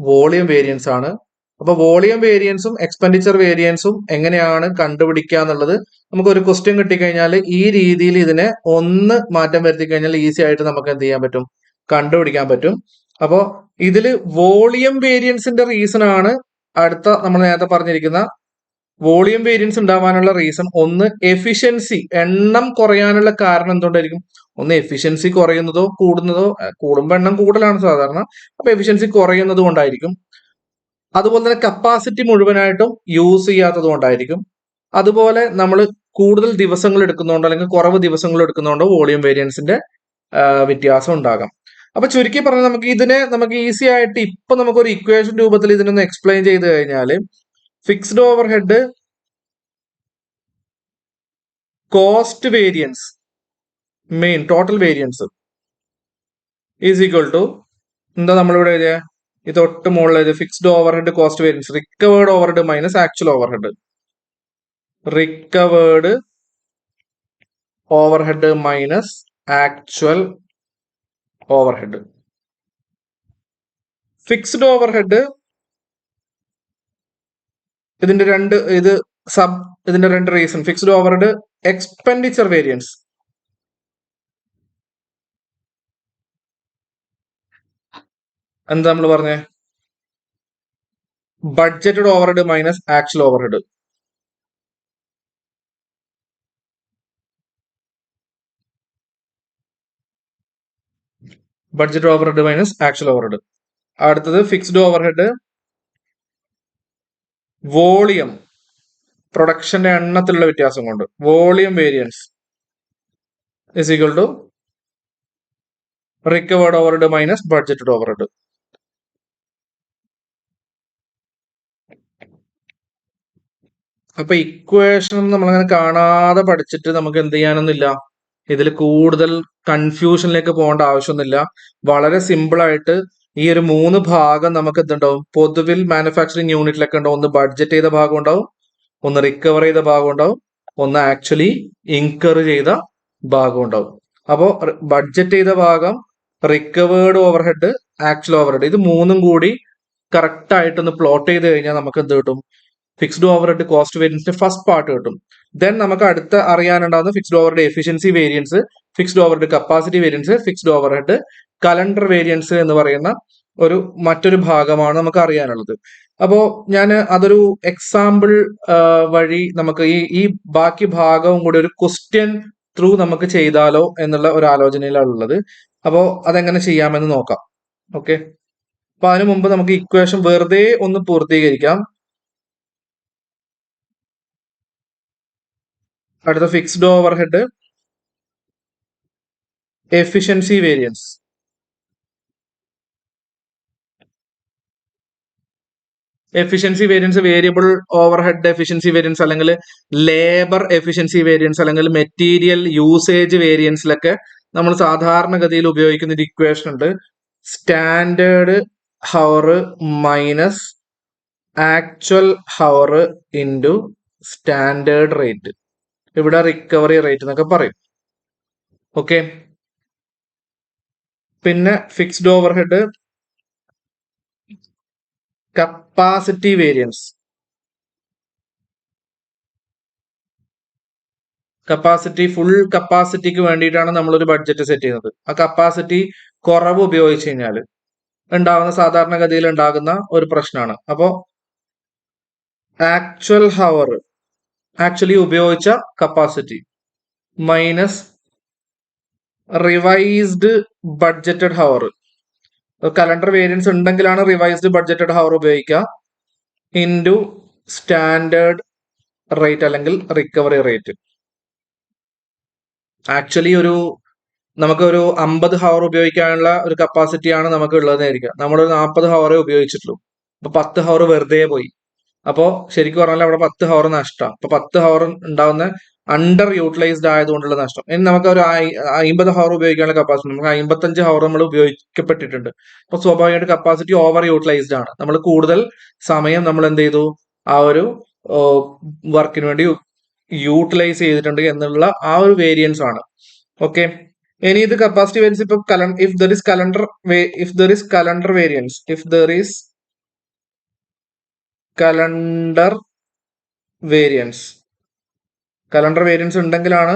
വോളിയം വേരിയൻസ് ആണ്. അപ്പൊ വോളിയം വേരിയൻസും എക്സ്പെൻഡിച്ചർ വേരിയൻസും എങ്ങനെയാണ് കണ്ടുപിടിക്കുക എന്നുള്ളത് നമുക്ക് ഒരു ക്വസ്റ്റ്യൻ കിട്ടിക്കഴിഞ്ഞാൽ ഈ രീതിയിൽ ഇതിനെ ഒന്ന് മാറ്റം വരുത്തി കഴിഞ്ഞാൽ ഈസി ആയിട്ട് നമുക്ക് എന്ത് ചെയ്യാൻ പറ്റും? കണ്ടുപിടിക്കാൻ പറ്റും. അപ്പോ ഇതില് വോളിയം വേരിയൻസിന്റെ റീസൺ ആണ് അടുത്ത നമ്മൾ നേരത്തെ പറഞ്ഞിരിക്കുന്ന വോളിയം വേരിയൻസ് ഉണ്ടാവാനുള്ള റീസൺ. ഒന്ന് എഫിഷ്യൻസി, എണ്ണം കുറയാനുള്ള കാരണം എന്തുകൊണ്ടായിരിക്കും? ഒന്ന് എഫിഷ്യൻസി കുറയുന്നതോ കൂടുന്നതോ, കൂടുമ്പോൾ എണ്ണം കൂടുതലാണ് സാധാരണ, അപ്പൊ എഫിഷ്യൻസി കുറയുന്നത് കൊണ്ടായിരിക്കും. അതുപോലെ തന്നെ കപ്പാസിറ്റി മുഴുവനായിട്ടും യൂസ് ചെയ്യാത്തത് കൊണ്ടായിരിക്കും. അതുപോലെ നമ്മൾ കൂടുതൽ ദിവസങ്ങൾ എടുക്കുന്നതുകൊണ്ടോ അല്ലെങ്കിൽ കുറവ് ദിവസങ്ങൾ എടുക്കുന്നതുകൊണ്ടോ വോളിയം വേരിയൻസിന്റെ വ്യത്യാസം ഉണ്ടാകാം. അപ്പൊ ചുരുക്കി പറഞ്ഞാൽ നമുക്ക് ഈസി ആയിട്ട് ഇപ്പൊ നമുക്കൊരു ഇക്വേഷൻ രൂപത്തിൽ ഇതിനൊന്ന് എക്സ്പ്ലെയിൻ ചെയ്ത് കഴിഞ്ഞാൽ fixed overhead cost variance main total variance is equal to എന്താ നമ്മളിവിടെ എഴുതിയ ഈ തൊട്ട് മുകളിൽ fixed overhead cost variance recovered overhead minus actual overhead, recovered overhead minus actual overhead. Fixed overhead ഇതിന്റെ രണ്ട് reason. Fixed overhead expenditure variance, എന്താ നമ്മൾ പറഞ്ഞേ? Budgeted overhead minus actual overhead. Budget overhead minus actual overhead. അടുത്തത് fixed overhead volume, പ്രൊഡക്ഷന്റെ എണ്ണത്തിലുള്ള വ്യത്യാസം കൊണ്ട് volume variance is equal to recovered overhead minus budgeted overhead. അപ്പൊ ഇക്വേഷൻ നമ്മളങ്ങനെ കാണാതെ പഠിച്ചിട്ട് നമുക്ക് എന്ത് ചെയ്യാനൊന്നുമില്ല, ഇതിൽ കൂടുതൽ കൺഫ്യൂഷനിലേക്ക് പോകേണ്ട ആവശ്യമൊന്നുമില്ല. വളരെ സിമ്പിൾ ആയിട്ട് ഈ ഒരു 3 ഭാഗം നമുക്ക് എന്തുണ്ടാവും? പൊതുവിൽ മാനുഫാക്ചറിങ് യൂണിറ്റിലൊക്കെ ഉണ്ടാവും. ഒന്ന് ബഡ്ജറ്റ് ചെയ്ത ഭാഗം ഉണ്ടാവും, ഒന്ന് റിക്കവർ ചെയ്ത ഭാഗം ഉണ്ടാവും, ഒന്ന് ആക്ച്വലി ഇൻകർ ചെയ്ത ഭാഗം ഉണ്ടാവും. അപ്പോൾ ബഡ്ജറ്റ് ചെയ്ത ഭാഗം, റിക്കവേർഡ് ഓവർഹെഡ്, ആക്ച്വൽ ഓവർഹെഡ്, ഇത് മൂന്നും കൂടി കറക്റ്റ് ആയിട്ടൊന്ന് പ്ലോട്ട് ചെയ്ത് കഴിഞ്ഞാൽ നമുക്ക് എന്ത് കിട്ടും? ഫിക്സ്ഡ് ഓവർഹെഡ് കോസ്റ്റ് വേരിയൻസിന്റെ ഫസ്റ്റ് പാർട്ട് കിട്ടും. ദെൻ നമുക്ക് അടുത്ത അറിയാനുണ്ടാവുന്ന fixed overhead efficiency variance, fixed overhead capacity variance, fixed overhead calendar variance എന്ന് പറയുന്ന മറ്റൊരു ഭാഗമാണ് നമുക്ക് അറിയാനുള്ളത്. അപ്പോ ഞാൻ അതൊരു എക്സാമ്പിൾ വഴി നമുക്ക് ഈ ബാക്കി ഭാഗവും കൂടി ഒരു ക്വസ്റ്റ്യൻ ത്രൂ നമുക്ക് ചെയ്താലോ എന്നുള്ള ഒരു ആലോചനയിലാണ് ഉള്ളത്. അപ്പോൾ അതെങ്ങനെ ചെയ്യാമെന്ന് നോക്കാം. ഓക്കെ, അപ്പൊ അതിനു മുമ്പ് നമുക്ക് ഇക്വേഷൻ വെറുതെ ഒന്ന് പൂർത്തീകരിക്കാം. അടുത്ത fixed overhead efficiency variance. Efficiency variance variable overhead efficiency variance, അല്ലെങ്കിൽ ലേബർ എഫിഷ്യൻസി വേരിയൻസ്, അല്ലെങ്കിൽ മെറ്റീരിയൽ യൂസേജ് വേരിയൻസിലൊക്കെ നമ്മൾ സാധാരണഗതിയിൽ ഉപയോഗിക്കുന്ന ഒരു ഇക്വേഷൻ ഉണ്ട്. Standard hour minus actual hour into standard rate, ഇവിടെ റിക്കവറി റേറ്റ് എന്നൊക്കെ പറയും. ഓക്കെ, പിന്നെ fixed overhead capacity variance. Capacity, full കപ്പാസിറ്റിക്ക് വേണ്ടിയിട്ടാണ് നമ്മളൊരു ബഡ്ജറ്റ് സെറ്റ് ചെയ്യുന്നത്. ആ കപ്പാസിറ്റി കുറവ് ഉപയോഗിച്ച് കഴിഞ്ഞാൽ ഉണ്ടാകുന്ന, സാധാരണഗതിയിൽ ഉണ്ടാകുന്ന ഒരു പ്രശ്നമാണ്. അപ്പോൾ ആക്ച്വൽ ഹവർ, ആക്ച്വലി ഉപയോഗിച്ച capacity minus revised budgeted hour. Calendar variance ഉണ്ടെങ്കിലാണ് റിവൈസ്ഡ് ബഡ്ജറ്റഡ് ഹവർ ഉപയോഗിക്കുക. ഇൻറ്റു സ്റ്റാൻഡേർഡ് റേറ്റ് അല്ലെങ്കിൽ റിക്കവറി റേറ്റ്. ആക്ച്വലി നമുക്കൊരു 50 ഹവർ ഉപയോഗിക്കാനുള്ള ഒരു കപ്പാസിറ്റിയാണ് നമുക്ക് ഉള്ളതെന്നായിരിക്കാം. നമ്മളൊരു 40 ഹവറേ ഉപയോഗിച്ചിട്ടുള്ളൂ. അപ്പൊ 10 ഹവർ വെറുതെ പോയി. അപ്പോൾ ശരിക്കും പറഞ്ഞാൽ അവിടെ 10 ഹവർ നഷ്ടം. അപ്പൊ 10 ഹവർ ഉണ്ടാവുന്ന അണ്ടർ യൂട്ടിലൈസ്ഡ് ആയതുകൊണ്ടുള്ള നഷ്ടം. ഇനി നമുക്ക് ഒരു 50 ഹവർ ഉപയോഗിക്കാനുള്ള കപ്പാസിറ്റി, നമുക്ക് 55 ഹവർ നമ്മൾ ഉപയോഗിക്കപ്പെട്ടിട്ടുണ്ട്. അപ്പൊ സ്വാഭാവികമായിട്ട് കപ്പാസിറ്റി ഓവർ യൂട്ടിലൈസ്ഡ് ആണ്. നമ്മൾ കൂടുതൽ സമയം നമ്മൾ എന്ത് ചെയ്തു, ആ ഒരു വർക്കിന് വേണ്ടി യൂട്ടിലൈസ് ചെയ്തിട്ടുണ്ട് എന്നുള്ള ആ ഒരു വേരിയൻസ് ആണ്. ഓക്കെ, ഇനി ഇത് കപ്പാസിറ്റി വേരിയൻസ്. ഇപ്പൊ if there is calendar variance, if there is calendar variance ഉണ്ടെങ്കിലാണ്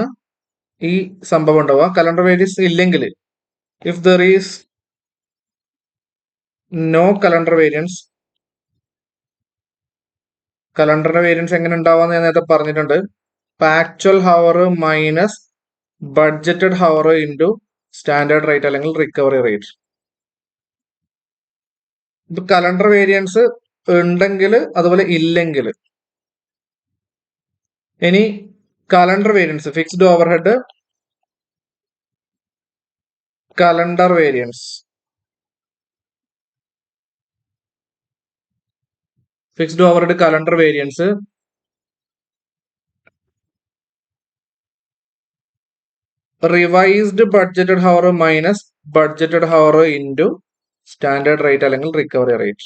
ഈ സംഭവം ഉണ്ടാവുക. കലണ്ടർ വേരിയൻസ് ഇല്ലെങ്കിൽ, if there is no calendar variance, കലണ്ടറിന്റെ വേരിയൻസ് എങ്ങനെ ഉണ്ടാവാന്ന് ഞാൻ നേരത്തെ പറഞ്ഞിട്ടുണ്ട്. Actual hour minus budgeted hour into standard rate അല്ലെങ്കിൽ റിക്കവറി റേറ്റ്. ഇപ്പൊ കലണ്ടർ വേരിയൻസ് ഉണ്ടെങ്കിൽ, അതുപോലെ ഇല്ലെങ്കിൽ. ഇനി calendar variance, fixed overhead, calendar variance, fixed overhead calendar variance revised budgeted hour minus budgeted hour into standard rate അല്ലെങ്കിൽ recovery rate.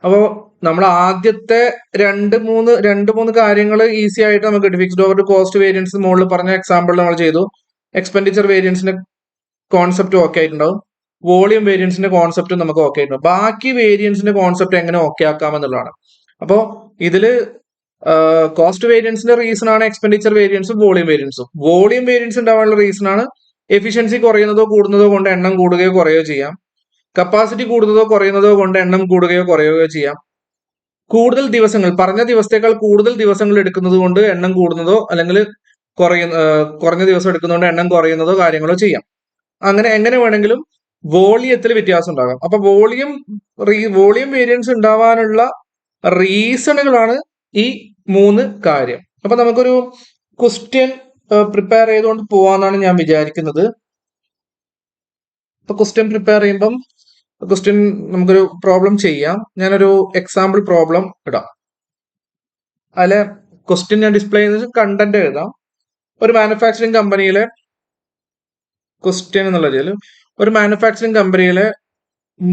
അപ്പോൾ നമ്മൾ ആദ്യത്തെ രണ്ട് മൂന്ന് കാര്യങ്ങൾ ഈസി ആയിട്ട് നമുക്ക് കിട്ടും. ഫിക്സ്ഡ് ഓവർ കോസ്റ്റ് വേരിയൻസ് മുകളിൽ പറഞ്ഞ എക്സാമ്പിൾ നമ്മൾ ചെയ്തു. എക്സ്പെൻഡിച്ചർ വേരിയൻസിന്റെ കോൺസെപ്റ്റ് ഓക്കെ ആയിട്ടുണ്ടാവും. വോളിയം വേരിയൻസിന്റെ കോൺസെപ്റ്റ് നമുക്ക് ഓക്കെ ആയിട്ടുണ്ടാവും. ബാക്കി വേരിയൻസിന്റെ കോൺസെപ്റ്റ് എങ്ങനെ ഓക്കെ ആക്കാം എന്നുള്ളതാണ്. അപ്പോൾ ഇതില് കോസ്റ്റ് വേരിയൻസിന്റെ റീസൺ ആണ് എക്സ്പെൻഡിച്ചർ വേരിയൻസും വോളിയം വേരിയൻസും. വോളിയം വേരിയൻസ് ഉണ്ടാവാനുള്ള റീസൺ ആണ് എഫിഷ്യൻസി കുറയുന്നതോ കൂടുന്നതോ കൊണ്ട് എണ്ണം കൂടുകയോ കുറയോ ചെയ്യാം. കപ്പാസിറ്റി കൂടുന്നതോ കുറയുന്നതോ കൊണ്ട് എണ്ണം കൂടുകയോ കുറയുകയോ ചെയ്യാം. കൂടുതൽ ദിവസങ്ങൾ, പറഞ്ഞ ദിവസത്തേക്കാൾ കൂടുതൽ ദിവസങ്ങൾ എടുക്കുന്നത് കൊണ്ട് എണ്ണം കൂടുന്നതോ അല്ലെങ്കിൽ കുറഞ്ഞ ദിവസം എടുക്കുന്നതുകൊണ്ട് എണ്ണം കുറയുന്നതോ കാര്യങ്ങളോ ചെയ്യാം. അങ്ങനെ എങ്ങനെ വേണമെങ്കിലും വോളിയത്തിൽ വ്യത്യാസം ഉണ്ടാകാം. അപ്പൊ വോളിയം വേരിയൻസ് ഉണ്ടാവാനുള്ള റീസണുകളാണ് ഈ 3 കാര്യം. അപ്പൊ നമുക്കൊരു ക്വസ്റ്റ്യൻ പ്രിപ്പയർ ചെയ്തുകൊണ്ട് പോവാന്നാണ് ഞാൻ വിചാരിക്കുന്നത്. അപ്പൊ ക്വസ്റ്റ്യൻ പ്രിപ്പയർ ചെയ്യുമ്പം നമുക്കൊരു പ്രോബ്ലം ചെയ്യാം. ഞാനൊരു എക്സാമ്പിൾ പ്രോബ്ലം ഇടാം. അതിലെ ക്വസ്റ്റ്യൻ ഞാൻ ഡിസ്പ്ലേ ചെയ്ത് കണ്ടന്റ് എഴുതാം. ഒരു മാനുഫാക്ചറിങ് കമ്പനിയിലെ ക്വസ്റ്റ്യൻ എന്നുള്ള രീതിയിൽ, ഒരു മാനുഫാക്ചറിങ് കമ്പനിയിലെ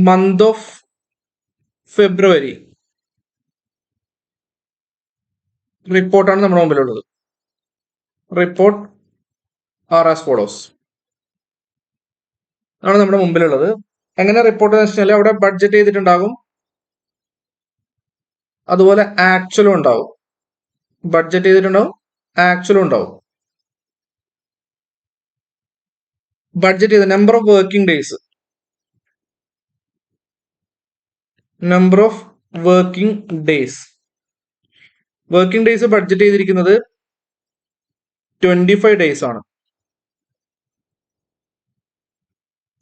മന്ത് ഓഫ് ഫെബ്രുവരി റിപ്പോർട്ടാണ് നമ്മുടെ മുമ്പിലുള്ളത്. റിപ്പോർട്ട് ആർ ആസ് ഫോളോസ് ആണ് നമ്മുടെ മുമ്പിലുള്ളത്. എങ്ങനെ റിപ്പോർട്ട് എന്ന് വെച്ചാൽ അവിടെ ബഡ്ജറ്റ് ചെയ്തിട്ടുണ്ടാകും, അതുപോലെ ആക്ച്വലും ഉണ്ടാവും. ബഡ്ജറ്റ് ചെയ്തിട്ടുണ്ടാവും, ആക്ച്വലും ഉണ്ടാവും. ബഡ്ജറ്റ് ചെയ്ത number of working days, working days budget ചെയ്തിരിക്കുന്നത് 25 ഡേയ്സ് ആണ്.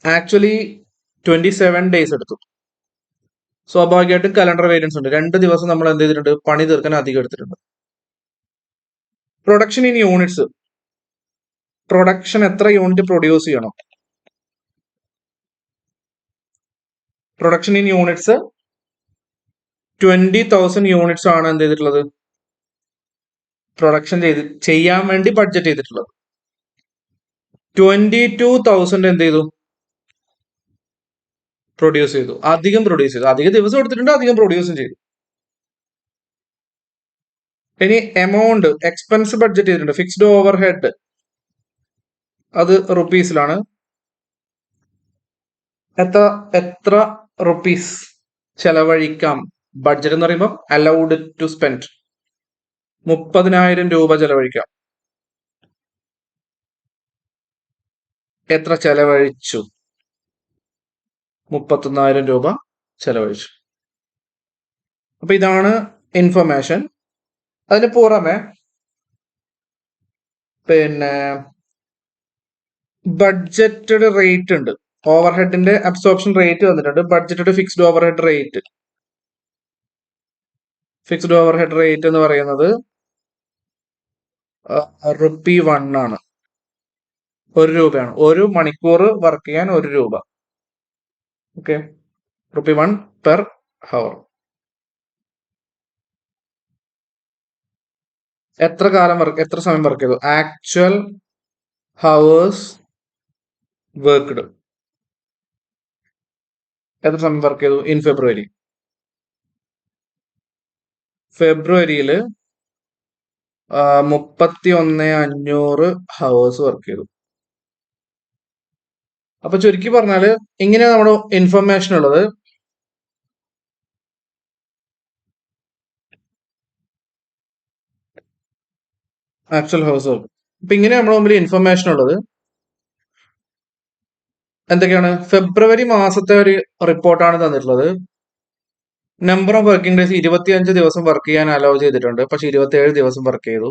ആക്ച്വലി 27 ഡേയ്സ് എടുത്തു. സ്വാഭാവികമായിട്ടും കലണ്ടർ വേരിയൻസ് ഉണ്ട്. 2 ദിവസം നമ്മൾ എന്ത് ചെയ്തിട്ടുണ്ട്, പണി തീർക്കാൻ അധികം എടുത്തിട്ടുണ്ട്. പ്രൊഡക്ഷൻ ഇൻ യൂണിറ്റ്സ്, പ്രൊഡക്ഷൻ എത്ര യൂണിറ്റ് പ്രൊഡ്യൂസ് ചെയ്യണം. പ്രൊഡക്ഷൻ ഇൻ യൂണിറ്റ്സ് 20,000 യൂണിറ്റ്സ് ആണ് എന്ത് ചെയ്തിട്ടുള്ളത്, പ്രൊഡക്ഷൻ ചെയ്യാൻ വേണ്ടി ബഡ്ജറ്റ് ചെയ്തിട്ടുള്ളത്. 22,000 എന്ത് ചെയ്തു, പ്രൊഡ്യൂസ് ചെയ്തു. അധികം ദിവസം എടുത്തിട്ടുണ്ട്, അധികം പ്രൊഡ്യൂസും ചെയ്തു. ഇനി എമൗണ്ട്, എക്സ്പെൻസ് ബഡ്ജറ്റ് ചെയ്തിട്ടുണ്ട്. ഫിക്സ്ഡ് ഓവർ ഹെഡ് അത് റുപ്പീസിലാണ്. എത്ര റുപ്പീസ് ചെലവഴിക്കാം. ബഡ്ജറ്റ് എന്ന് പറയുമ്പോൾ അലൗഡ് ടു സ്പെൻഡ് 30,000 രൂപ ചെലവഴിക്കാം. എത്ര ചെലവഴിച്ചു? 31,000 രൂപ ചെലവഴിച്ചു. അപ്പൊ ഇതാണ് ഇൻഫർമേഷൻ. അതിന് പുറമെ പിന്നെ ബഡ്ജറ്റഡ് റേറ്റ് ഉണ്ട്. ഓവർഹെഡിന്റെ അബ്സോർപ്ഷൻ റേറ്റ് വന്നിട്ടുണ്ട്. Budgeted fixed overhead rate. Fixed overhead rate എന്ന് പറയുന്നത് ₹1 ആണ്. 1 രൂപയാണ്. ഒരു മണിക്കൂർ വർക്ക് ചെയ്യാൻ 1 രൂപ. Okay, ₹1 per hour. എത്ര സമയം വർക്ക് ചെയ്തു? Actual hours worked. എത്ര സമയം വർക്ക് ചെയ്തു ഇൻ ഫെബ്രുവരി? ഫെബ്രുവരിയിൽ 31,500 ഹവേഴ്സ് വർക്ക് ചെയ്തു. അപ്പൊ ചുരുക്കി പറഞ്ഞാല് ഇങ്ങനെയാണ് നമ്മുടെ ഇൻഫർമേഷൻ ഉള്ളത്. Actual hours work. അപ്പൊ ഇങ്ങനെ നമ്മുടെ മുമ്പിൽ ഇൻഫർമേഷൻ ഉള്ളത്. എന്തൊക്കെയാണ്? ഫെബ്രുവരി മാസത്തെ ഒരു റിപ്പോർട്ടാണ് തന്നിട്ടുള്ളത്. നമ്പർ ഓഫ് വർക്കിംഗ് ഡേയ്സ് 25 ദിവസം വർക്ക് ചെയ്യാൻ അലോ ചെയ്തിട്ടുണ്ട്. പക്ഷെ 27 ദിവസം വർക്ക് ചെയ്തു.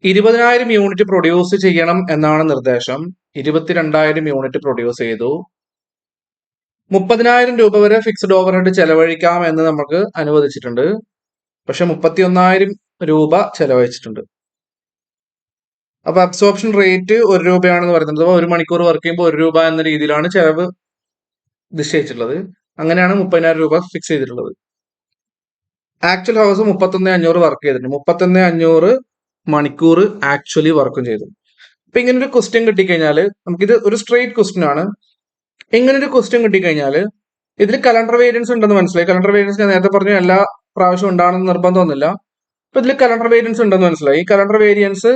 20,000 യൂണിറ്റ് പ്രൊഡ്യൂസ് ചെയ്യണം എന്നാണ് നിർദ്ദേശം. 22,000 യൂണിറ്റ് പ്രൊഡ്യൂസ് ചെയ്തു. 30,000 രൂപ വരെ ഫിക്സ്ഡ് ഓവർഹെഡ് ചെലവഴിക്കാം എന്ന് നമുക്ക് അനുവദിച്ചിട്ടുണ്ട്. പക്ഷെ 31,000 രൂപ ചെലവഴിച്ചിട്ടുണ്ട്. അപ്പൊ അബ്സോർപ്ഷൻ റേറ്റ് 1 രൂപയാണെന്ന് പറയുന്നത്. ഒരു മണിക്കൂർ വർക്ക് ചെയ്യുമ്പോൾ 1 രൂപ എന്ന രീതിയിലാണ് ചെലവ് നിശ്ചയിച്ചിട്ടുള്ളത്. അങ്ങനെയാണ് 30,000 രൂപ ഫിക്സ് ചെയ്തിട്ടുള്ളത്. ആക്ച്വൽ ഹവേഴ്സ് 31,500 വർക്ക് ചെയ്തിട്ടുണ്ട്. 31,500 മണിക്കൂർ ആക്ച്വലി വർക്കും ചെയ്തു. അപ്പൊ ഇങ്ങനെ ഒരു ക്വസ്റ്റ്യൻ കിട്ടിക്കഴിഞ്ഞാൽ നമുക്കിത് ഒരു സ്ട്രേറ്റ് ക്വസ്റ്റ്യൻ ആണ്. ഇങ്ങനെ ഒരു ക്വസ്റ്റ്യൻ കിട്ടിക്കഴിഞ്ഞാൽ ഇതിൽ കലണ്ടർ വേരിയൻസ് ഉണ്ടെന്ന് മനസ്സിലായി. കലണ്ടർ വേരിയൻസ് ഞാൻ നേരത്തെ പറഞ്ഞു എല്ലാ പ്രാവശ്യം ഉണ്ടാണെന്ന് നിർബന്ധമൊന്നുമില്ല. അപ്പൊ ഇതിൽ കലണ്ടർ വേരിയൻസ് ഉണ്ടെന്ന് മനസ്സിലായി. ഈ കലണ്ടർ വേരിയൻസ്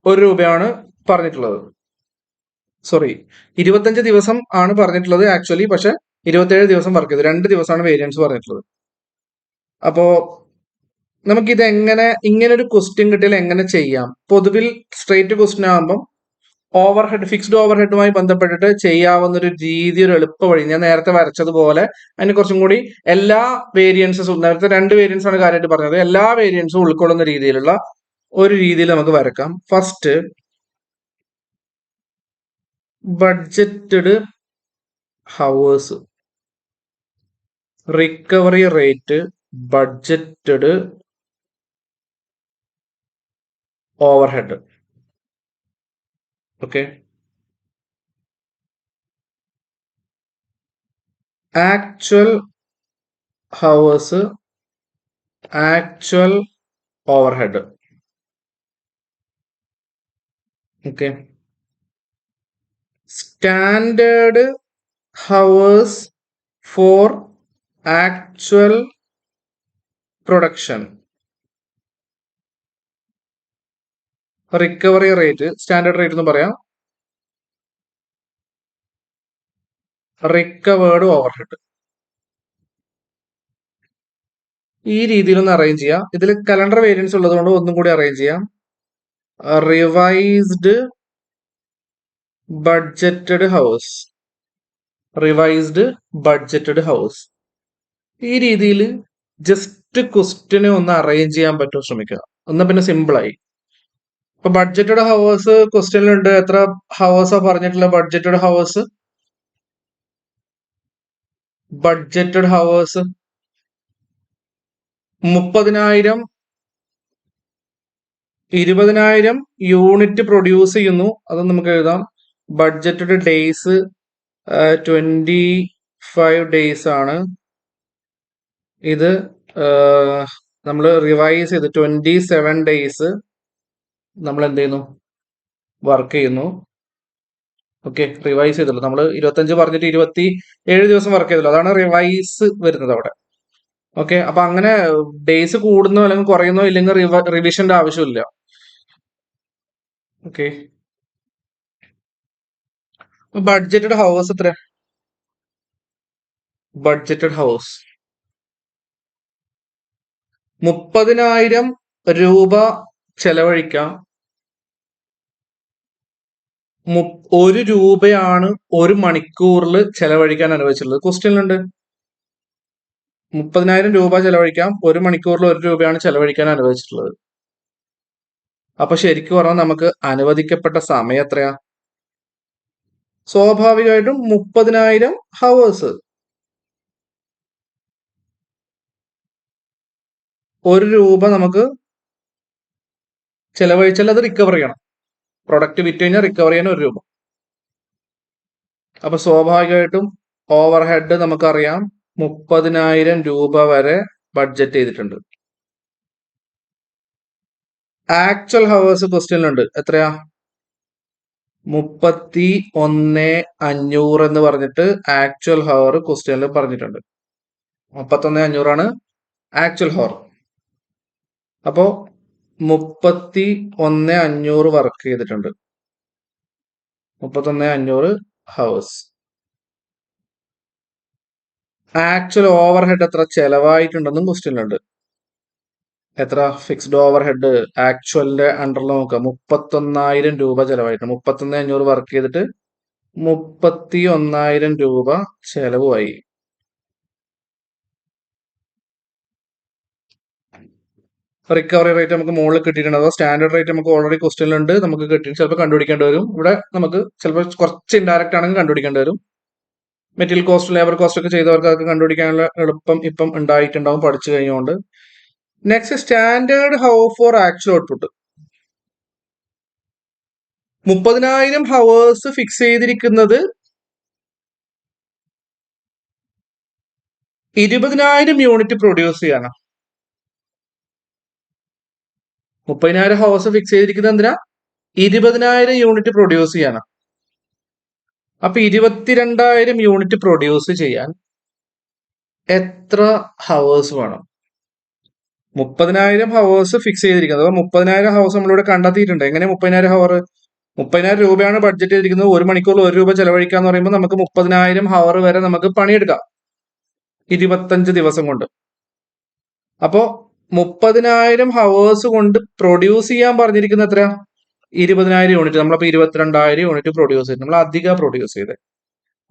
1 രൂപയാണ് പറഞ്ഞിട്ടുള്ളത്. സോറി, 25 ദിവസം ആണ് പറഞ്ഞിട്ടുള്ളത് ആക്ച്വലി. പക്ഷെ 27 ദിവസം വർക്ക് ചെയ്തു. 2 ദിവസമാണ് വേരിയൻസ് പറഞ്ഞിട്ടുള്ളത്. അപ്പോ നമുക്കിത് എങ്ങനെ, ഇങ്ങനെ ഒരു ക്വസ്റ്റ്യൻ കിട്ടിയാൽ എങ്ങനെ ചെയ്യാം? പൊതുവിൽ സ്ട്രേറ്റ് ക്വസ്റ്റ്യൻ ആകുമ്പോൾ ഓവർഹെഡ്, ഫിക്സ്ഡ് ഓവർഹെഡുമായി ബന്ധപ്പെട്ടിട്ട് ചെയ്യാവുന്ന ഒരു രീതി, ഒരു എളുപ്പ വഴി ഞാൻ നേരത്തെ വരച്ചതുപോലെ അതിന് കുറച്ചും കൂടി എല്ലാ വേരിയൻസും, നേരത്തെ 2 വേരിയൻസ് ആണ് കാര്യമായിട്ട് പറഞ്ഞത്, എല്ലാ വേരിയൻസും ഉൾക്കൊള്ളുന്ന രീതിയിലുള്ള ഒരു രീതിയിൽ നമുക്ക് വരക്കാം. First, budgeted hours, recovery rate, budgeted overhead. Okay, actual hours, actual overhead. Okay, standard hours for actual production. Recovery rate, standard rate എന്ന് പറയാം, റിക്കവേർഡ് ഓവർഹെഡ്. ഈ രീതിയിലൊന്ന് അറേഞ്ച് ചെയ്യാം. ഇതിൽ കലണ്ടർ വേരിയൻസ് ഉള്ളത് കൊണ്ട് ഒന്നും കൂടി അറേഞ്ച് ചെയ്യാം. Revised budgeted house, revised budgeted house. ഈ രീതിയിൽ ജസ്റ്റ് ക്വസ്റ്റ്യനെ ഒന്ന് അറേഞ്ച് ചെയ്യാൻ പറ്റുമോ ശ്രമിക്കുക. എന്നാ പിന്നെ സിമ്പിൾ ആയി. ഇപ്പൊ ബഡ്ജറ്റഡ് ഹവേഴ്സ് ക്വസ്റ്റ്യനിലുണ്ട്. എത്ര ഹവേഴ്സാ പറഞ്ഞിട്ടുള്ള budgeted hours? Budgeted hours 30,000, 20,000 unit produce ചെയ്യുന്നു. അത് നമുക്ക് എഴുതാം. ബഡ്ജറ്റഡ് ഡേയ്സ് 25 ഡേയ്സ് ആണ്. ഇത് നമ്മൾ റിവൈസ് ചെയ്ത് 27 ഡേയ്സ് നമ്മൾ എന്ത് ചെയ്യുന്നു? വർക്ക് ചെയ്യുന്നു. ഓക്കെ, റിവൈസ് ചെയ്തല്ലോ. നമ്മൾ 25 പറഞ്ഞിട്ട് 27 ദിവസം വർക്ക് ചെയ്തല്ലോ. അതാണ് റിവൈസ് വരുന്നത് അവിടെ. ഓക്കെ, അപ്പൊ അങ്ങനെ ഡേയ്സ് കൂടുന്നോ അല്ലെങ്കിൽ കുറയുന്നോ ഇല്ലെങ്കിൽ റിവിഷന്റെ ആവശ്യമില്ല. ഓക്കെ, ബഡ്ജറ്റഡ് ഹവേഴ്സ് എത്ര? ബഡ്ജറ്റഡ് ഹൗസ് 30,000 രൂപ ചെലവഴിക്കാം. 1 രൂപയാണ് 1 മണിക്കൂറിൽ ചെലവഴിക്കാൻ അനുവദിച്ചിട്ടുള്ളത്. ക്വസ്റ്റ്യനിലുണ്ട് 30,000 രൂപ ചെലവഴിക്കാം, 1 മണിക്കൂറിൽ 1 രൂപയാണ് ചെലവഴിക്കാൻ അനുവദിച്ചിട്ടുള്ളത്. അപ്പൊ ശരിക്കും പറഞ്ഞാൽ നമുക്ക് അനുവദിക്കപ്പെട്ട സമയം എത്രയാ? സ്വാഭാവികമായിട്ടും 30,000 ഹവേഴ്സ്. 1 രൂപ നമുക്ക് ചെലവഴിച്ചാൽ അത് റിക്കവർ ചെയ്യണം. പ്രൊഡക്റ്റ് വിറ്റ് കഴിഞ്ഞാൽ റിക്കവർ ചെയ്യാൻ 1 രൂപ. അപ്പൊ സ്വാഭാവികമായിട്ടും ഓവർ ഹെഡ് നമുക്കറിയാം 30,000 രൂപ വരെ ബഡ്ജറ്റ് ചെയ്തിട്ടുണ്ട്. ആക്ച്വൽ ഹവേഴ്സ് ക്വസ്റ്റ്യനിലുണ്ട് എത്രയാ? 31,500 എന്ന് പറഞ്ഞിട്ട് ആക്ച്വൽ ഹവർ ക്വസ്റ്റ്യനിൽ പറഞ്ഞിട്ടുണ്ട്. 31,500 ആക്ച്വൽ ഹവർ. അപ്പോ 31,500 വർക്ക് ചെയ്തിട്ടുണ്ട്. 31,500 ഹവേഴ്സ്. ആക്ച്വൽ ഓവർ ഹെഡ് എത്ര ചെലവായിട്ടുണ്ടെന്നും ക്വസ്റ്റ്യനിലുണ്ട്. എത്ര ഫിക്സ്ഡ് ഓവർ ഹെഡ് ആക്ച്വലിന്റെ അണ്ടറിൽ നോക്കാം. 31,000 രൂപ ചെലവായിട്ടുണ്ട്. 31,500 വർക്ക് ചെയ്തിട്ട് 31,000 രൂപ ചെലവുമായി. റിക്കവറി റേറ്റ് നമുക്ക് മുകളിൽ കിട്ടിയിട്ടുണ്ട്. അതോ സ്റ്റാൻഡേർഡ് റേറ്റ് നമുക്ക് ഓൾറെഡി ക്വസ്റ്റ്യനിലുണ്ട്, നമുക്ക് കിട്ടി. ചിലപ്പോൾ കണ്ടുപിടിക്കേണ്ടി വരും. ഇവിടെ നമുക്ക് ചിലപ്പോൾ കുറച്ച് ഇൻഡയറക്റ്റ് ആണെങ്കിൽ കണ്ടുപിടിക്കേണ്ടി വരും. മെറ്റീരിയൽ കോസ്റ്റ്, ലേബർ കോസ്റ്റ് ഒക്കെ ചെയ്തവർക്ക് അതൊക്കെ കണ്ടുപിടിക്കാനുള്ള എളുപ്പം ഇപ്പം ഉണ്ടായിട്ടുണ്ടാവും പഠിച്ചു കഴിഞ്ഞുകൊണ്ട്. Next standard hour for actual output. 30,000 hours fix ചെയ്തിരിക്കുന്നത് 20,000 യൂണിറ്റ് പ്രൊഡ്യൂസ് ചെയ്യാനാണ്. 30,000 ഹവേഴ്സ് ഫിക്സ് ചെയ്തിരിക്കുന്നത് എന്തിനാ? 20,000 യൂണിറ്റ് പ്രൊഡ്യൂസ് ചെയ്യാനാണ്. അപ്പൊ 22,000 യൂണിറ്റ് പ്രൊഡ്യൂസ് ചെയ്യാൻ എത്ര ഹവേഴ്സ് വേണം? 30,000 ഹവേഴ്സ് ഫിക്സ് ചെയ്തിരിക്കുന്നത്. അപ്പൊ 30,000 ഹവേഴ്സ് നമ്മളിവിടെ കണ്ടെത്തിയിട്ടുണ്ട്. എങ്ങനെ 30,000 ഹവർ? 30,000 രൂപയാണ് ബഡ്ജറ്റ് ചെയ്തിരിക്കുന്നത്. 1 മണിക്കൂറിൽ 1 രൂപ ചെലവഴിക്കാന്ന് പറയുമ്പോൾ നമുക്ക് 30,000 ഹവർ വരെ നമുക്ക് പണിയെടുക്കാം 25 ദിവസം കൊണ്ട്. അപ്പോ 30,000 ഹവേഴ്സ് കൊണ്ട് പ്രൊഡ്യൂസ് ചെയ്യാൻ പറഞ്ഞിരിക്കുന്ന എത്രയാ? 20,000 യൂണിറ്റ്. നമ്മളപ്പോ 22,000 യൂണിറ്റ് പ്രൊഡ്യൂസ് ചെയ്ത് നമ്മൾ അധികം പ്രൊഡ്യൂസ് ചെയ്ത്.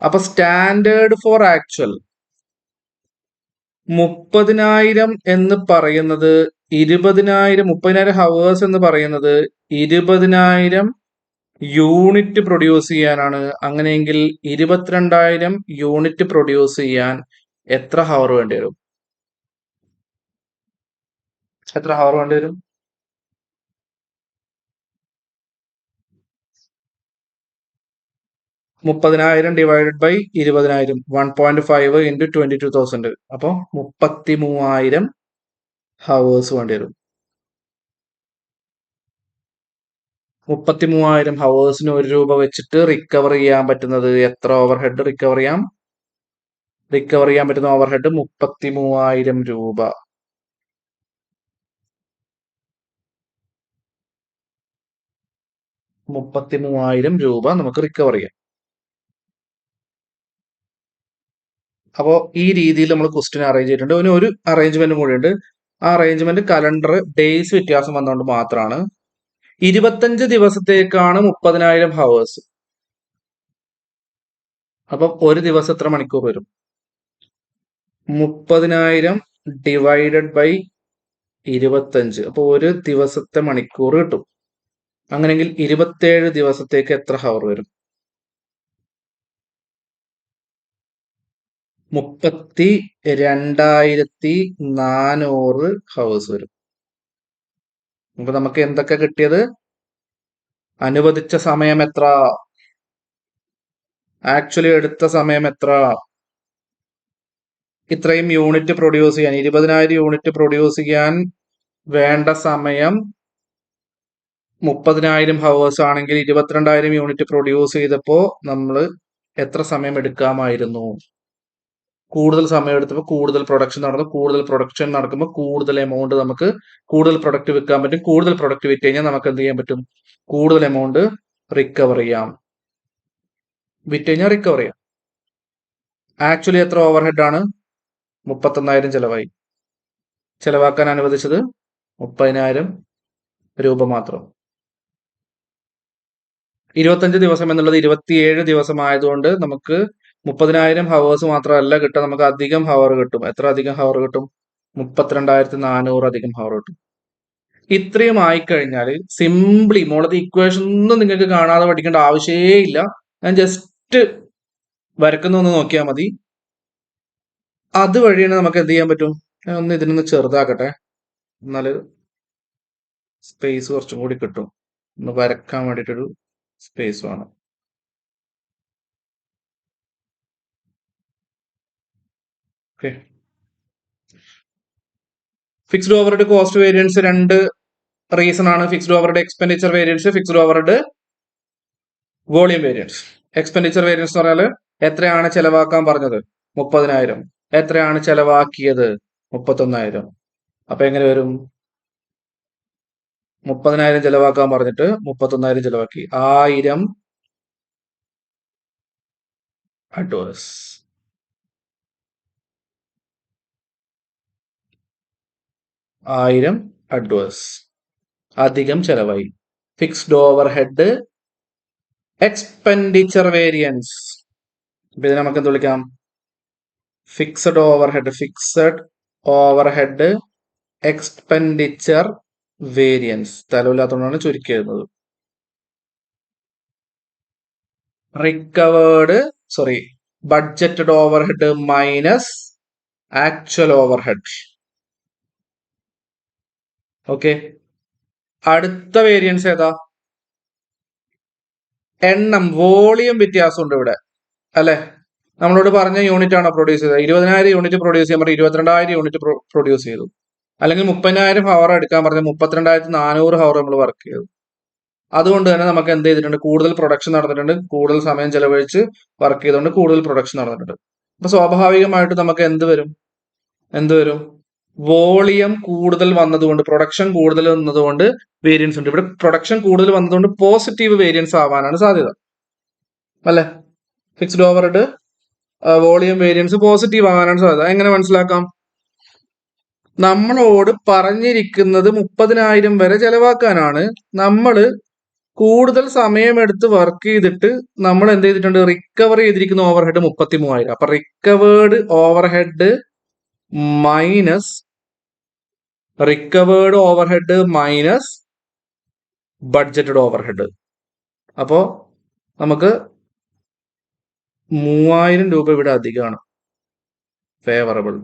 അപ്പൊ സ്റ്റാൻഡേർഡ് ഫോർ ആക്ച്വൽ 30,000 എന്ന് പറയുന്നത് 30,000 ഹവേഴ്സ് എന്ന് പറയുന്നത് 20,000 യൂണിറ്റ് പ്രൊഡ്യൂസ് ചെയ്യാനാണ്. അങ്ങനെയെങ്കിൽ 22,000 യൂണിറ്റ് പ്രൊഡ്യൂസ് ചെയ്യാൻ എത്ര ഹവർ വേണ്ടി വരും? എത്ര ഹവർ വേണ്ടി വരും? 30,000 ഡിവൈഡഡ് ബൈ 20,000 1.5 ഇൻറ്റു 22,000. അപ്പൊ 33,000 ഹവേഴ്സ് വേണ്ടി വരും. 33,000 ഹവേഴ്സിന് 1 രൂപ വെച്ചിട്ട് റിക്കവർ ചെയ്യാൻ പറ്റുന്നത് എത്ര ഓവർ ഹെഡ് റിക്കവർ ചെയ്യാൻ പറ്റുന്ന ഓവർ ഹെഡ് 33,000 രൂപ. 33,000 രൂപ നമുക്ക് റിക്കവർ ചെയ്യാം. അപ്പോ ഈ രീതിയിൽ നമ്മൾ ക്വസ്റ്റ്യൻ അറേഞ്ച് ചെയ്തിട്ടുണ്ട്. ഒരു അറേഞ്ച്മെന്റും കൂടി ഉണ്ട്. ആ അറേഞ്ച്മെന്റ് കലണ്ടർ ഡേയ്സ് വ്യത്യാസം വന്നുകൊണ്ട് മാത്രമാണ്. 25 ദിവസത്തേക്കാണ് 30,000 ഹവേഴ്സ്. അപ്പം ഒരു ദിവസം എത്ര മണിക്കൂർ വരും? 30,000 ഡിവൈഡഡ് ബൈ 25. അപ്പൊ ഒരു ദിവസത്തെ മണിക്കൂർ കിട്ടും. അങ്ങനെയെങ്കിൽ 27 ദിവസത്തേക്ക് എത്ര ഹവർ വരും? 32,400 ഹവേഴ്സ് വരും. അപ്പൊ നമുക്ക് എന്തൊക്കെ കിട്ടിയത്? അനുവദിച്ച സമയം എത്ര? ആക്ച്വലി എടുത്ത സമയം എത്ര? ഇത്രയും യൂണിറ്റ് പ്രൊഡ്യൂസ് ചെയ്യാൻ 20,000 യൂണിറ്റ് പ്രൊഡ്യൂസ് ചെയ്യാൻ വേണ്ട സമയം 30,000 ഹവേഴ്സ് ആണെങ്കിൽ 22,000 യൂണിറ്റ് പ്രൊഡ്യൂസ് ചെയ്തപ്പോൾ നമ്മൾ എത്ര സമയം എടുക്കാമായിരുന്നു? കൂടുതൽ സമയം എടുത്തപ്പോൾ കൂടുതൽ പ്രൊഡക്ഷൻ നടന്നു. കൂടുതൽ പ്രൊഡക്ഷൻ നടക്കുമ്പോൾ കൂടുതൽ എമൗണ്ട് നമുക്ക് കൂടുതൽ പ്രൊഡക്റ്റ് വിൽക്കാൻ പറ്റും. കൂടുതൽ പ്രൊഡക്റ്റ് വിറ്റ് കഴിഞ്ഞാൽ നമുക്ക് എന്ത് ചെയ്യാൻ പറ്റും? കൂടുതൽ എമൗണ്ട് റിക്കവർ ചെയ്യാം. വിറ്റ് കഴിഞ്ഞാൽ റിക്കവർ ചെയ്യാം. ആക്ച്വലി എത്ര ഓവർ ഹെഡ് ആണ്? 31,000 ചെലവായി. ചെലവാക്കാൻ അനുവദിച്ചത് 30,000 രൂപ മാത്രം. 25 ദിവസം എന്നുള്ളത് 27 ദിവസം ആയതുകൊണ്ട് നമുക്ക് 30,000 ഹവേഴ്സ് മാത്രമല്ല കിട്ടുക, നമുക്ക് അധികം ഹവർ കിട്ടും. എത്ര അധികം ഹവർ കിട്ടും? 32,400 അധികം ഹവർ കിട്ടും. ഇത്രയും ആയിക്കഴിഞ്ഞാൽ സിംപ്ലി മോളത് ഇക്വേഷൻ ഒന്നും നിങ്ങൾക്ക് കാണാതെ പഠിക്കേണ്ട ആവശ്യമേ ഇല്ല. ഞാൻ ജസ്റ്റ് വരക്കുന്ന ഒന്ന് നോക്കിയാൽ മതി. അതുവഴിയാണ് നമുക്ക് എന്ത് ചെയ്യാൻ പറ്റും. ഞാൻ ഒന്ന് ഇതിനൊന്ന് ചെറുതാക്കട്ടെ, എന്നാൽ സ്പേസ് കുറച്ചും കൂടി കിട്ടും. ഒന്ന് വരക്കാൻ വേണ്ടിയിട്ടൊരു സ്പേസ് വേണം. Okay, fixed overhead cost variance രണ്ട് റീസൺ ആണ്. Fixed overhead expenditure variance, fixed overhead volume variance. Expenditure variance എന്ന് പറഞ്ഞാൽ എത്രയാണ് ചെലവാക്കാൻ പറഞ്ഞത്? 30,000. എത്രയാണ് ചെലവാക്കിയത്? 31,000. അപ്പൊ എങ്ങനെ വരും? 30,000 ചെലവാക്കാൻ പറഞ്ഞിട്ട് 31,000 ചെലവാക്കി. 1000 അഡ്വേഴ്സ്. 1000 അഡ്വേഴ്സ് അധികം ചെലവായി. Fixed overhead expenditure variance. അപ്പൊ ഇതിനെ നമുക്ക് എന്ത് വിളിക്കാം? Fixed overhead. Fixed overhead expenditure variance. സ്ഥലമില്ലാത്തതുകൊണ്ടാണ് ചുരുക്കി എഴുതുന്നത്. Recovered budgeted overhead minus actual overhead. Okay, അടുത്ത വേരിയൻസ് ഏതാ? എണ്ണം, വോളിയം വ്യത്യാസമുണ്ട് ഇവിടെ അല്ലെ. നമ്മളോട് പറഞ്ഞ യൂണിറ്റ് ആണോ പ്രൊഡ്യൂസ് ചെയ്തത്? 20,000 യൂണിറ്റ് പ്രൊഡ്യൂസ് ചെയ്യാൻ പറഞ്ഞ 22,000 യൂണിറ്റ് പ്രൊഡ്യൂസ് ചെയ്തു. അല്ലെങ്കിൽ 30,000 ഹവർ എടുക്കാൻ പറഞ്ഞ 32,400 ഹവർ നമ്മൾ വർക്ക് ചെയ്തു. അതുകൊണ്ട് തന്നെ നമുക്ക് എന്ത് ചെയ്തിട്ടുണ്ട്? കൂടുതൽ പ്രൊഡക്ഷൻ നടന്നിട്ടുണ്ട്. കൂടുതൽ സമയം ചെലവഴിച്ച് വർക്ക് ചെയ്തുകൊണ്ട് കൂടുതൽ പ്രൊഡക്ഷൻ നടന്നിട്ടുണ്ട്. അപ്പൊ സ്വാഭാവികമായിട്ട് നമുക്ക് എന്ത് വരും? വോളിയം കൂടുതൽ വന്നതുകൊണ്ട്, പ്രൊഡക്ഷൻ കൂടുതൽ വന്നതുകൊണ്ട് വേരിയൻസ് ഉണ്ട്. ഇവിടെ പ്രൊഡക്ഷൻ കൂടുതൽ വന്നതുകൊണ്ട് പോസിറ്റീവ് വേരിയൻസ് ആവാനാണ് സാധ്യത അല്ലെ. Fixed overhead volume variance positive ആവാനാണ് സാധ്യത. എങ്ങനെ മനസ്സിലാക്കാം? നമ്മളോട് പറഞ്ഞിരിക്കുന്നത് 30,000 വരെ ചെലവാക്കാനാണ്. നമ്മൾ കൂടുതൽ സമയമെടുത്ത് വർക്ക് ചെയ്തിട്ട് നമ്മൾ എന്ത് ചെയ്തിട്ടുണ്ട്? റിക്കവർ ചെയ്തിരിക്കുന്ന ഓവർഹെഡ് 33,000. അപ്പൊ recovered overhead minus budgeted overhead. അപ്പോ നമുക്ക് 3,000 രൂപ ഇവിടെ അധികമാണ്. ഫേവറബിൾ.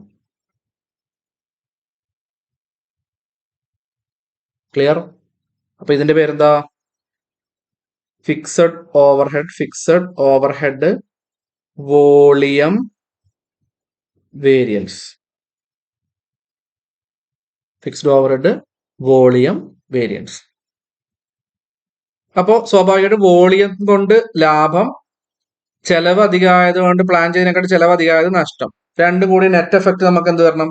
ക്ലിയർ? അപ്പൊ ഇതിന്റെ പേരെന്താ? Fixed overhead volume variance. Fixed overhead volume variance. അപ്പോ സ്വാഭാവികമായിട്ട് വോളിയം കൊണ്ട് ലാഭം, ചെലവ് അധികമായത് കൊണ്ട്, പ്ലാൻ ചെയ്യുന്നതിനെക്കാട്ട് ചെലവ് അധികമായത് നഷ്ടം. രണ്ടും കൂടി നെറ്റ് എഫക്ട് നമുക്ക് എന്ത് വരണം?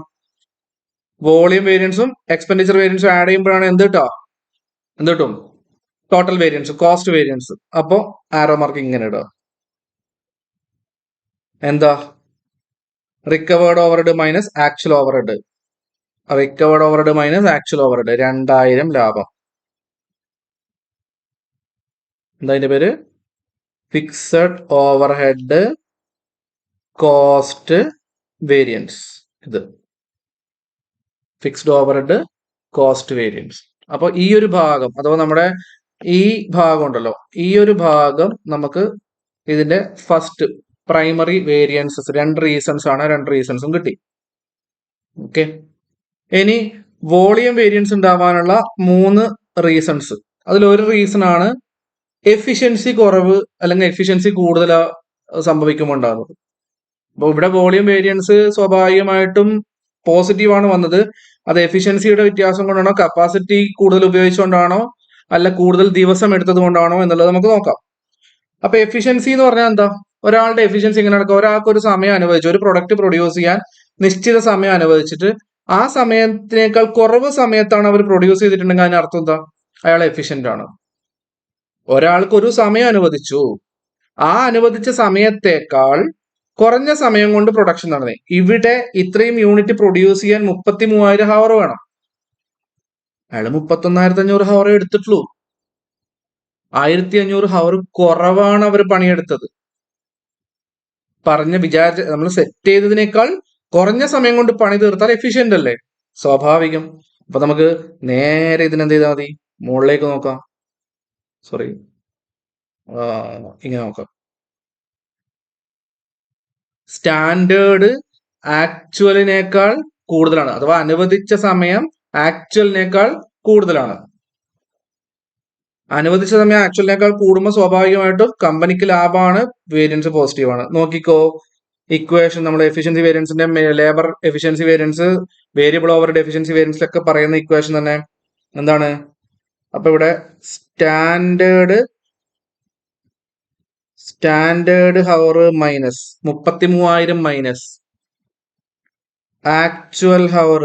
വോളിയം വേരിയൻസും എക്സ്പെൻഡിച്ചർ വേരിയൻസും ആഡ് ചെയ്യുമ്പോഴാണ് എന്ത് കിട്ടും? Total variance, cost variance. അപ്പോ ആരോ മാർക്ക് ഇങ്ങനെ ഇടുക. എന്താ? Recovered overhead minus actual overhead. 2,000 ലാഭം. എന്താ അതിന്റെ പേര്? Fixed overhead cost variance. ഇത് ഫിക്സ്ഡ് ഓവർഹെഡ് കോസ്റ്റ് വേരിയൻസ്. അപ്പൊ ഈ ഒരു ഭാഗം, അഥവാ നമ്മുടെ ഈ ഭാഗം ഉണ്ടല്ലോ, ഈ ഒരു ഭാഗം നമുക്ക് ഇതിന്റെ ഫസ്റ്റ് പ്രൈമറി വേരിയൻസസ്, 2 റീസൺസ് ആണ്. 2 റീസൺസും കിട്ടി. ഓക്കെ, ഇനി വോളിയം വേരിയൻസ് ഉണ്ടാവാനുള്ള 3 റീസൺസ്. അതിലൊരു റീസൺ ആണ് എഫിഷ്യൻസി കുറവ് അല്ലെങ്കിൽ എഫിഷ്യൻസി കൂടുതൽ സംഭവിക്കുമ്പോൾ ഉണ്ടാകുന്നത്. അപ്പോൾ ഇവിടെ വോളിയം വേരിയൻസ് സ്വാഭാവികമായിട്ടും പോസിറ്റീവ് ആണ് വന്നത്. അത് എഫിഷ്യൻസിയുടെ വ്യത്യാസം കൊണ്ടാണോ, കപ്പാസിറ്റി കൂടുതൽ ഉപയോഗിച്ചുകൊണ്ടാണോ, അല്ല കൂടുതൽ ദിവസം എടുത്തത് കൊണ്ടാണോ എന്നുള്ളത് നമുക്ക് നോക്കാം. അപ്പൊ എഫിഷ്യൻസി എന്ന് പറഞ്ഞാൽ എന്താ? ഒരാളുടെ എഫിഷ്യൻസി എങ്ങനെ നടക്കുക? ഒരാൾക്ക് ഒരു സമയം അനുവദിച്ചു, ഒരു പ്രൊഡക്റ്റ് പ്രൊഡ്യൂസ് ചെയ്യാൻ നിശ്ചിത സമയം അനുവദിച്ചിട്ട് ആ സമയത്തിനേക്കാൾ കുറവ് സമയത്താണ് അവർ പ്രൊഡ്യൂസ് ചെയ്തിട്ടുണ്ടെങ്കിൽ അതിന് അർത്ഥം എന്താ? അയാൾ എഫിഷ്യന്റ് ആണ്. ഒരാൾക്ക് ഒരു സമയം അനുവദിച്ചു, ആ അനുവദിച്ച സമയത്തേക്കാൾ കുറഞ്ഞ സമയം കൊണ്ട് പ്രൊഡക്ഷൻ നടന്നേ. ഇവിടെ ഇത്രയും യൂണിറ്റ് പ്രൊഡ്യൂസ് ചെയ്യാൻ 33,000 ഹവർ വേണം. അയാൾ 31,500 ഹവർ എടുത്തിട്ടുള്ളൂ. 1,500 ഹവർ കുറവാണ് അവർ പണിയെടുത്തത്. നമ്മൾ സെറ്റ് ചെയ്തതിനേക്കാൾ കുറഞ്ഞ സമയം കൊണ്ട് പണി തീർത്താൽ എഫിഷ്യന്റ് അല്ലേ? സ്വാഭാവികം. അപ്പൊ നമുക്ക് നേരെ ഇതിനെന്ത് ചെയ്താൽ മതി? മുകളിലേക്ക് നോക്കാം. സോറി, ഇങ്ങനെ നോക്കാം. സ്റ്റാൻഡേർഡ് ആക്ച്വലിനേക്കാൾ കൂടുതലാണ്, അഥവാ അനുവദിച്ച സമയം ആക്ച്വലിനേക്കാൾ കൂടുതലാണ്. അനുവദിച്ച സമയം ആക്ച്വലിനേക്കാൾ കൂടുമ്പോൾ സ്വാഭാവികമായിട്ടും കമ്പനിക്ക് ലാഭമാണ്, വേരിയൻസ് പോസിറ്റീവ് ആണ്. നോക്കിക്കോ, ഇക്വേഷൻ നമ്മൾ എഫിഷ്യൻസി വേരിയൻസിന്റെ labour efficiency variance, variable over efficiency വേരിയൻസിലൊക്കെ പറയുന്ന ഇക്വേഷൻ തന്നെ എന്താണ്? അപ്പൊ ഇവിടെ standard hour minus 33,000 minus actual hour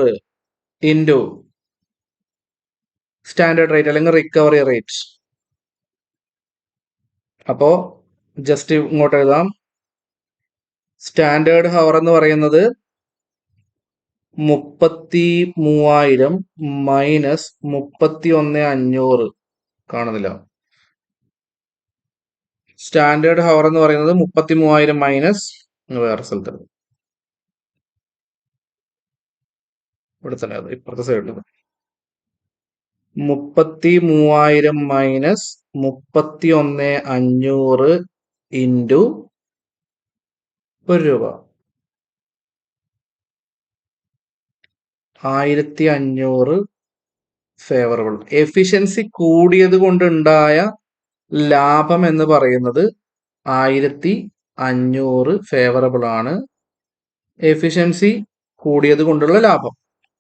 into standard rate അല്ലെങ്കിൽ റിക്കവറി റേറ്റ്. അപ്പോ ജസ്റ്റ് ഇങ്ങോട്ട് എഴുതാം. സ്റ്റാൻഡേർഡ് ഹവർ എന്ന് പറയുന്നത് 33,000 മൈനസ് 31,500. കാണുന്നില്ല. സ്റ്റാൻഡേർഡ് ഹവർ എന്ന് പറയുന്നത് 33,000 മൈനസ് വേറെ സ്ഥലത്ത് ഇവിടെ തന്നെ ഇപ്പുറത്തെ സൈഡിൽ 33,000 മൈനസ് 31,500 ഇൻറ്റു ₹1. 1,500 ഫേവറബിൾ. എഫിഷ്യൻസി കൂടിയത് കൊണ്ടുണ്ടായ ലാഭം എന്ന് പറയുന്നത് 1,500 ഫേവറബിൾ ആണ്. എഫിഷ്യൻസി കൂടിയത് കൊണ്ടുള്ള ലാഭം.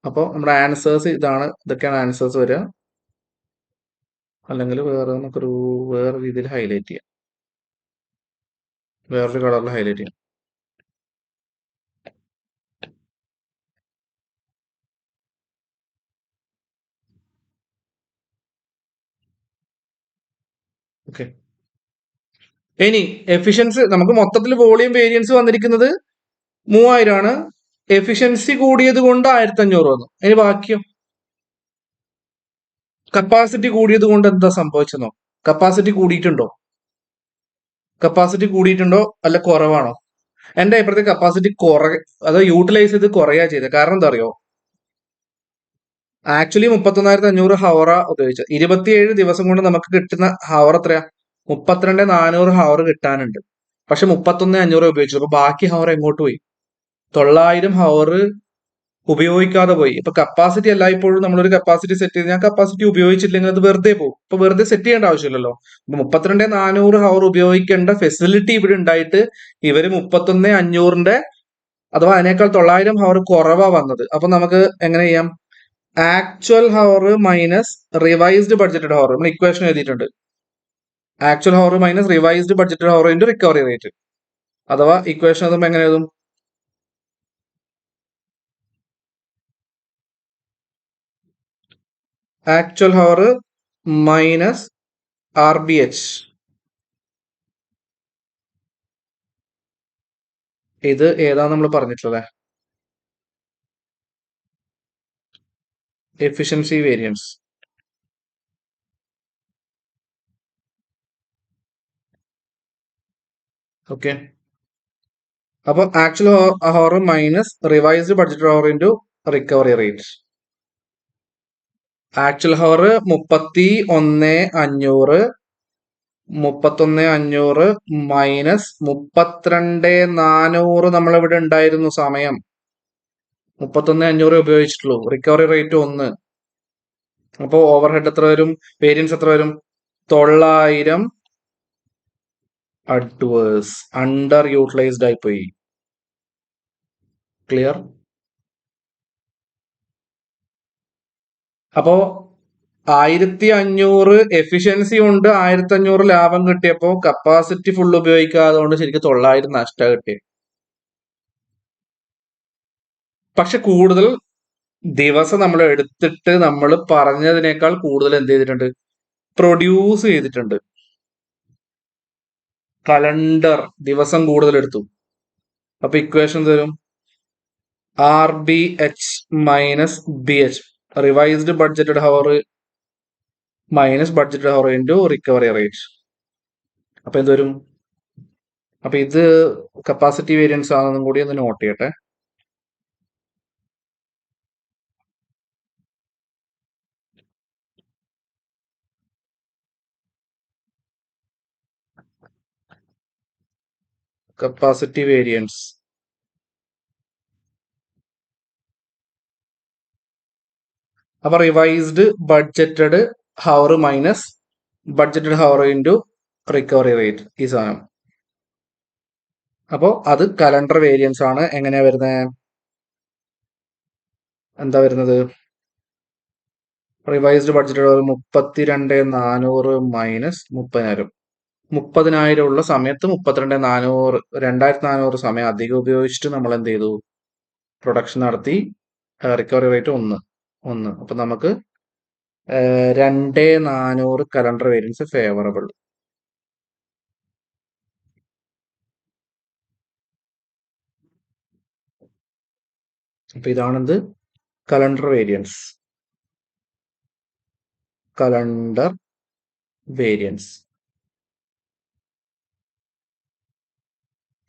അപ്പോൾ നമ്മുടെ ആൻസേഴ്സ് ഇതാണ്. ഇതൊക്കെയാണ് ആൻസേഴ്സ് വരിക. അല്ലെങ്കിൽ നമുക്കൊരു വേറെ രീതിയിൽ ഹൈലൈറ്റ് ചെയ്യാം, വേറൊരു കളറിൽ ഹൈലൈറ്റ് ചെയ്യാം. ഓക്കെ, ഇനി എഫിഷ്യൻസി നമുക്ക് മൊത്തത്തിൽ വോളിയം വേരിയൻസ് വന്നിരിക്കുന്നത് 3,000 ആണ്. എഫിഷ്യൻസി കൂടിയത് കൊണ്ട് 1,500 വന്നു. ഇനി ബാക്കിയോ? കപ്പാസിറ്റി കൂടിയത് കൊണ്ട് എന്താ സംഭവിച്ചെന്നോ? കപ്പാസിറ്റി കൂടിയിട്ടുണ്ടോ? കപ്പാസിറ്റി കൂടിയിട്ടുണ്ടോ അല്ല കുറവാണോ? എന്റെ അഭിപ്രായത്തിൽ കപ്പാസിറ്റി അത് യൂട്ടിലൈസ് ചെയ്ത് കുറയാ ചെയ്തത്. കാരണം എന്താ അറിയോ? ആക്ച്വലി 31,500 ഹവറ ഉപയോഗിച്ചത്. 27 ദിവസം കൊണ്ട് നമുക്ക് കിട്ടുന്ന ഹവർ എത്രയാ? 32,400 ഹവർ കിട്ടാനുണ്ട്. പക്ഷെ 31,500 ഉപയോഗിച്ചു. അപ്പൊ ബാക്കി ഹവർ എങ്ങോട്ട് പോയി? 900 ഹവർ ഉപയോഗിക്കാതെ പോയി. ഇപ്പൊ കപ്പാസിറ്റി എല്ലായ്പ്പോഴും നമ്മളൊരു കപ്പാസിറ്റി സെറ്റ് ചെയ്ത് ഞാൻ കപ്പാസിറ്റി ഉപയോഗിച്ചില്ലെങ്കിൽ അത് വെറുതെ പോകും. ഇപ്പൊ വെറുതെ സെറ്റ് ചെയ്യേണ്ട ആവശ്യമില്ലല്ലോ. 32,400 ഹവർ ഉപയോഗിക്കേണ്ട ഫെസിലിറ്റി ഇവിടെ ഉണ്ടായിട്ട് ഇവര് 31,500 അഥവാ അതിനേക്കാൾ 900 ഹവർ കുറവാ വന്നത്. അപ്പൊ നമുക്ക് എങ്ങനെ ചെയ്യാം? Actual hour minus revised budgeted hour. നമ്മൾ ഇക്വേഷൻ എഴുതിയിട്ടുണ്ട്. Actual hour minus revised budgeted hour into recovery rate. അഥവാ ഇക്വേഷൻ എഴുതുമ്പോൾ എങ്ങനെ എഴുതും? Actual hour minus RBH. ഇത് ഏതാ നമ്മൾ പറഞ്ഞിട്ടുള്ളത്? Efficiency variance. ഓക്കെ, അപ്പൊ actual hour minus revised budget hour into recovery rate. Actual hour 31,500 minus 32,400 നമ്മളിവിടെ ഉണ്ടായിരുന്നു സമയം. 31,500 ഉപയോഗിച്ചിട്ടുള്ളൂ. Recovery rate 1. അപ്പോൾ ഓവർ ഹെഡ് എത്ര വരും? വേരിയൻസ് എത്ര വരും? 900 അഡ്വേഴ്സ്, അണ്ടർ യൂട്ടിലൈസ്ഡ് ആയി പോയി. ക്ലിയർ? അപ്പോ 1,500 എഫിഷ്യൻസി കൊണ്ട് 1,500 ലാഭം കിട്ടിയപ്പോ കപ്പാസിറ്റി ഫുൾ ഉപയോഗിക്കാതെ കൊണ്ട് ശരിക്കും 900 നഷ്ടം കിട്ടി. പക്ഷെ കൂടുതൽ ദിവസം നമ്മൾ എടുത്തിട്ട് നമ്മൾ പറഞ്ഞതിനേക്കാൾ കൂടുതൽ എന്ത് ചെയ്തിട്ടുണ്ട്? പ്രൊഡ്യൂസ് ചെയ്തിട്ടുണ്ട്. കലണ്ടർ ദിവസം കൂടുതൽ എടുത്തു. അപ്പൊ ഇക്വേഷൻ തരും R B H minus B H, revised budgeted hour minus budgeted hour into recovery rate. അപ്പൊ എന്ത് വരും? അപ്പൊ ഇത് കപ്പാസിറ്റി വേരിയൻസ് ആണെന്നും കൂടി ഒന്ന് നോട്ട് ചെയ്യട്ടെ. കപ്പാസിറ്റി വേരിയൻസ് അപ്പൊ revised budgeted hour minus budgeted hour into recovery rate ഈ സാധനം. അപ്പോൾ അത് കലണ്ടർ വേരിയൻസ് ആണ്. എങ്ങനെയാ വരുന്നത്? എന്താ വരുന്നത്? Revised budget 32,400 minus 30,000. 30,000 ഉള്ള സമയത്ത് 32,400, 2,400 സമയം അധികം ഉപയോഗിച്ചിട്ട് നമ്മൾ എന്ത് ചെയ്തു? പ്രൊഡക്ഷൻ നടത്തി. Recovery rate 1. അപ്പൊ നമുക്ക് 2,400 കലണ്ടർ വേരിയൻസ് ഫേവറബിൾ. അപ്പൊ ഇതാണെന്ത്? Calendar variance. Calendar variance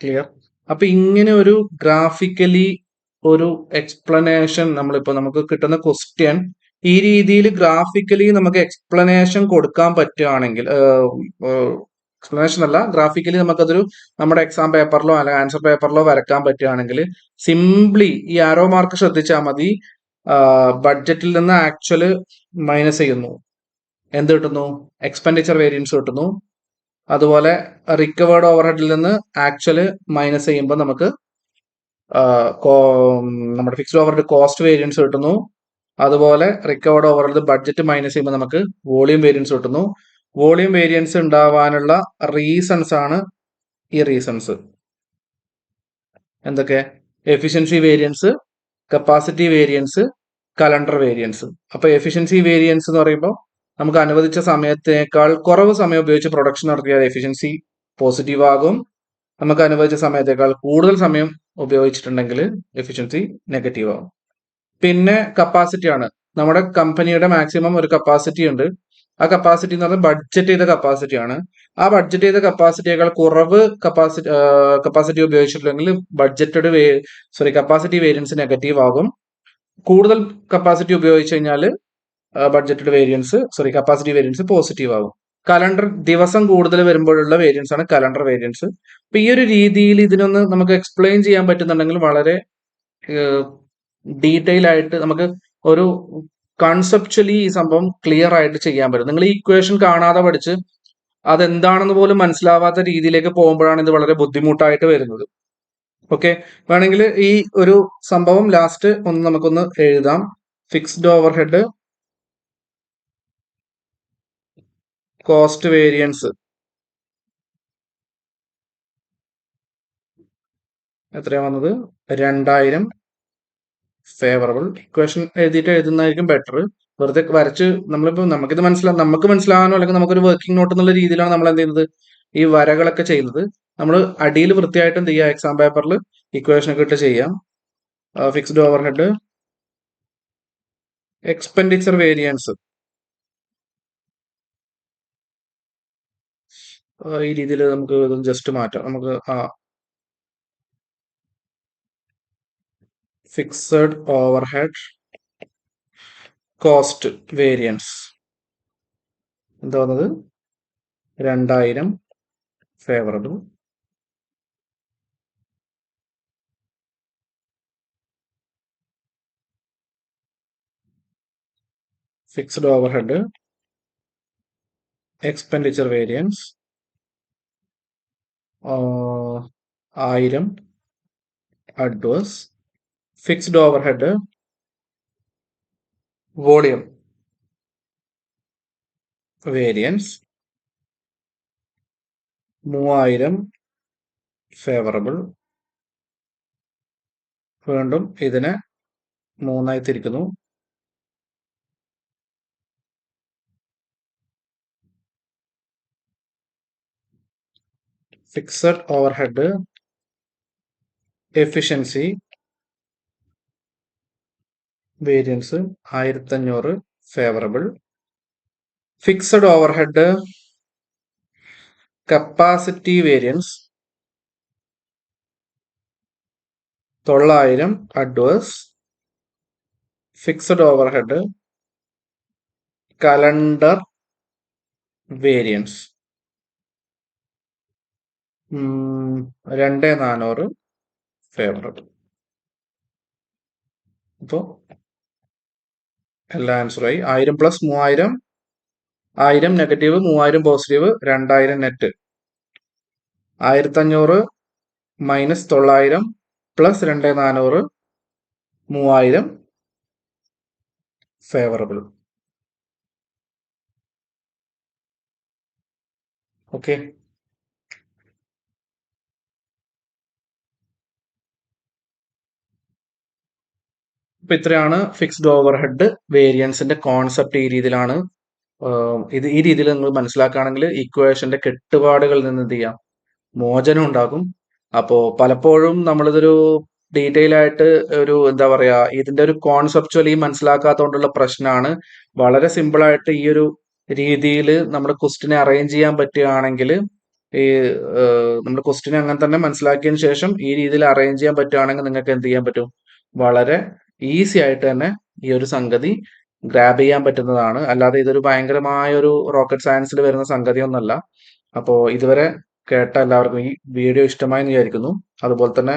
clear? അപ്പൊ ഇങ്ങനെ ഒരു ഗ്രാഫിക്കലി ഒരു എക്സ്പ്ലനേഷൻ നമ്മളിപ്പോ നമുക്ക് കിട്ടുന്ന ക്വസ്റ്റ്യൻ ഈ രീതിയിൽ ഗ്രാഫിക്കലി നമുക്ക് എക്സ്പ്ലനേഷൻ കൊടുക്കാൻ പറ്റുകയാണെങ്കിൽ, എക്സ്പ്ലനേഷൻ അല്ല, ഗ്രാഫിക്കലി നമുക്കതൊരു നമ്മുടെ എക്സാം പേപ്പറിലോ അല്ലെങ്കിൽ ആൻസർ പേപ്പറിലോ വരക്കാൻ പറ്റുകയാണെങ്കിൽ സിംപ്ലി ഈ ആരോ മാർക്ക് ശ്രദ്ധിച്ചാൽ മതി. ബഡ്ജറ്റിൽ നിന്ന് ആക്ച്വല് മൈനസ് ചെയ്യുന്നു, എന്ത് കിട്ടുന്നു? എക്സ്പെൻഡിച്ചർ വേരിയൻസ് കിട്ടുന്നു. അതുപോലെ റിക്കവേർഡ് ഓവർഹെഡിൽ നിന്ന് ആക്ച്വല് മൈനസ് ചെയ്യുമ്പോൾ നമുക്ക് നമ്മുടെ ഫിക്സ്ഡ് ഓവർഹെഡ് കോസ്റ്റ് വേരിയൻസ് കിട്ടുന്നു. അതുപോലെ റിക്കവേർഡ് ഓവർഹെഡ് ബഡ്ജറ്റ് മൈനസ് ചെയ്യുമ്പോൾ നമുക്ക് വോളിയം വേരിയൻസ് കിട്ടുന്നു. വോളിയം വേരിയൻസ് ഉണ്ടാവാനുള്ള റീസൺസ് ആണ് ഈ റീസൺസ്. എന്തൊക്കെ? Efficiency variance, capacity variance, calendar variance. അപ്പൊ എഫിഷ്യൻസി വേരിയൻസ് എന്ന് പറയുമ്പോൾ നമുക്ക് അനുവദിച്ച സമയത്തേക്കാൾ കുറവ് സമയം ഉപയോഗിച്ച് പ്രൊഡക്ഷൻ നടത്തിയാൽ എഫിഷ്യൻസി പോസിറ്റീവ് ആകും. നമുക്ക് അനുവദിച്ച സമയത്തേക്കാൾ കൂടുതൽ സമയം ഉപയോഗിച്ചിട്ടുണ്ടെങ്കിൽ എഫിഷ്യൻസി നെഗറ്റീവ് ആകും. പിന്നെ കപ്പാസിറ്റി ആണ്. നമ്മുടെ കമ്പനിയുടെ മാക്സിമം ഒരു കപ്പാസിറ്റി ഉണ്ട്. ആ കപ്പാസിറ്റി എന്ന് പറഞ്ഞാൽ ബഡ്ജറ്റ് ചെയ്ത കപ്പാസിറ്റി ആണ്. ആ ബഡ്ജറ്റ് ചെയ്ത കപ്പാസിറ്റിയേക്കാൾ കുറവ് കപ്പാസിറ്റി ഉപയോഗിച്ചിട്ടുണ്ടെങ്കിൽ കപ്പാസിറ്റി വേരിയൻസ് നെഗറ്റീവ് ആകും. കൂടുതൽ കപ്പാസിറ്റി ഉപയോഗിച്ച് കഴിഞ്ഞാൽ കപ്പാസിറ്റി വേരിയൻസ് പോസിറ്റീവ് ആകും. കലണ്ടർ ദിവസം കൂടുതൽ വരുമ്പോഴുള്ള വേരിയൻസ് ആണ് കലണ്ടർ വേരിയൻസ്. അപ്പൊ ഈ ഒരു രീതിയിൽ ഇതിനൊന്ന് നമുക്ക് എക്സ്പ്ലെയിൻ ചെയ്യാൻ പറ്റുന്നുണ്ടെങ്കിൽ വളരെ ഡീറ്റെയിൽ ആയിട്ട് നമുക്ക് ഒരു കൺസെപ്ച്വലി ഈ സംഭവം ക്ലിയർ ആയിട്ട് ചെയ്യാൻ പറ്റും. നിങ്ങൾ ഈ ഇക്വേഷൻ കാണാതെ പഠിച്ച് അതെന്താണെന്ന് പോലും മനസ്സിലാവാത്ത രീതിയിലേക്ക് പോകുമ്പോഴാണ് ഇത് വളരെ ബുദ്ധിമുട്ടായിട്ട് വരുന്നത്. ഓക്കെ, വേണമെങ്കിൽ ഈ ഒരു സംഭവം ലാസ്റ്റ് ഒന്ന് നമുക്കൊന്ന് എഴുതാം. ഫിക്സ്ഡ് ഓവർഹെഡ് കോസ്റ്റ് വേരിയൻസ് എത്രയാ വന്നത്? 2,000 ഫേവറബിൾ. ഇക്വേഷൻ എഴുതിയിട്ട് എഴുതുന്നതായിരിക്കും ബെറ്റർ. വെറുതെ വരച്ച് നമ്മളിപ്പോ നമുക്ക് മനസ്സിലാകാനോ അല്ലെങ്കിൽ നമുക്കൊരു വർക്കിംഗ് നോട്ട് എന്നുള്ള രീതിയിലാണ് നമ്മൾ എന്ത് ചെയ്യുന്നത്, ഈ വരകളൊക്കെ ചെയ്യുന്നത്. നമ്മൾ അടിയിൽ വൃത്തിയായിട്ട് എന്ത് ചെയ്യുക, എക്സാം പേപ്പറിൽ ഇക്വേഷൻ ഒക്കെ ഇട്ട് ചെയ്യാം. ഫിക്സ്ഡ് ഓവർഹെഡ് എക്സ്പെൻഡിച്ചർ വേരിയൻസ് ഈ രീതിയിൽ നമുക്ക് ജസ്റ്റ് മാറ്റാം. നമുക്ക് ഫിക്സഡ് ഓവർഹെഡ് കോസ്റ്റ് വേരിയൻസ് എന്താ വന്നത്? 2,000 favourable. Fixed overhead expenditure variance 1,000 adverse. Fixed overhead volume variance 3,000 favourable. വീണ്ടും ഇതിനെ 3ആയി തിരിക്കുന്നു. Fixed overhead efficiency variance 1500 favourable. Fixed overhead capacity variance 900 adverse. Fixed overhead calendar variance 2400 favourable. അപ്പോൾ എല്ലാ ആൻസറായി. 1000 plus 3000, 1000 negative, 3000 positive, 2000 net. 1500 minus 900 plus 2400, 3000 favourable. Okay, അപ്പൊ ഇത്രയാണ് fixed overhead വേരിയൻസിന്റെ concept. ഈ രീതിയിലാണ് ഈ രീതിയിൽ നിങ്ങൾ മനസ്സിലാക്കുകയാണെങ്കിൽ ഇക്വേഷന്റെ കെട്ടുപാടുകളിൽ നിന്ന് എന്ത് ചെയ്യാം, മോചനം ഉണ്ടാകും. അപ്പോൾ പലപ്പോഴും നമ്മളിതൊരു ഡീറ്റെയിൽ ആയിട്ട് ഒരു എന്താ പറയാ, ഇതിന്റെ ഒരു കോൺസെപ്ച്വലി മനസ്സിലാക്കാത്തതുകൊണ്ടുള്ള പ്രശ്നമാണ്. വളരെ സിമ്പിൾ ആയിട്ട് ഈ ഒരു രീതിയിൽ നമ്മൾ ക്വസ്റ്റിനെ അറേഞ്ച് ചെയ്യാൻ പറ്റുകയാണെങ്കിൽ, ഈ നമ്മൾ ക്വസ്റ്റിനെ അങ്ങനെ തന്നെ മനസ്സിലാക്കിയതിന് ശേഷം ഈ രീതിയിൽ അറേഞ്ച് ചെയ്യാൻ പറ്റുകയാണെങ്കിൽ നിങ്ങൾക്ക് എന്ത് ചെയ്യാൻ പറ്റും, വളരെ ഈസി ആയിട്ട് തന്നെ ഈ ഒരു സംഗതി ഗ്രാബ് ചെയ്യാൻ പറ്റുന്നതാണ്. അല്ലാതെ ഇതൊരു ഭയങ്കരമായ ഒരു റോക്കറ്റ് സയൻസിൽ വരുന്ന സംഗതിയൊന്നല്ല. അപ്പോൾ ഇതുവരെ കേട്ട എല്ലാവർക്കും ഈ വീഡിയോ ഇഷ്ടമായി എന്ന് വിചാരിക്കുന്നു. അതുപോലെ തന്നെ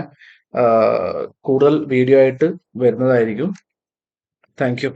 കൂടുതൽ വീഡിയോ ആയിട്ട് വരുന്നതായിരിക്കും. Thank you.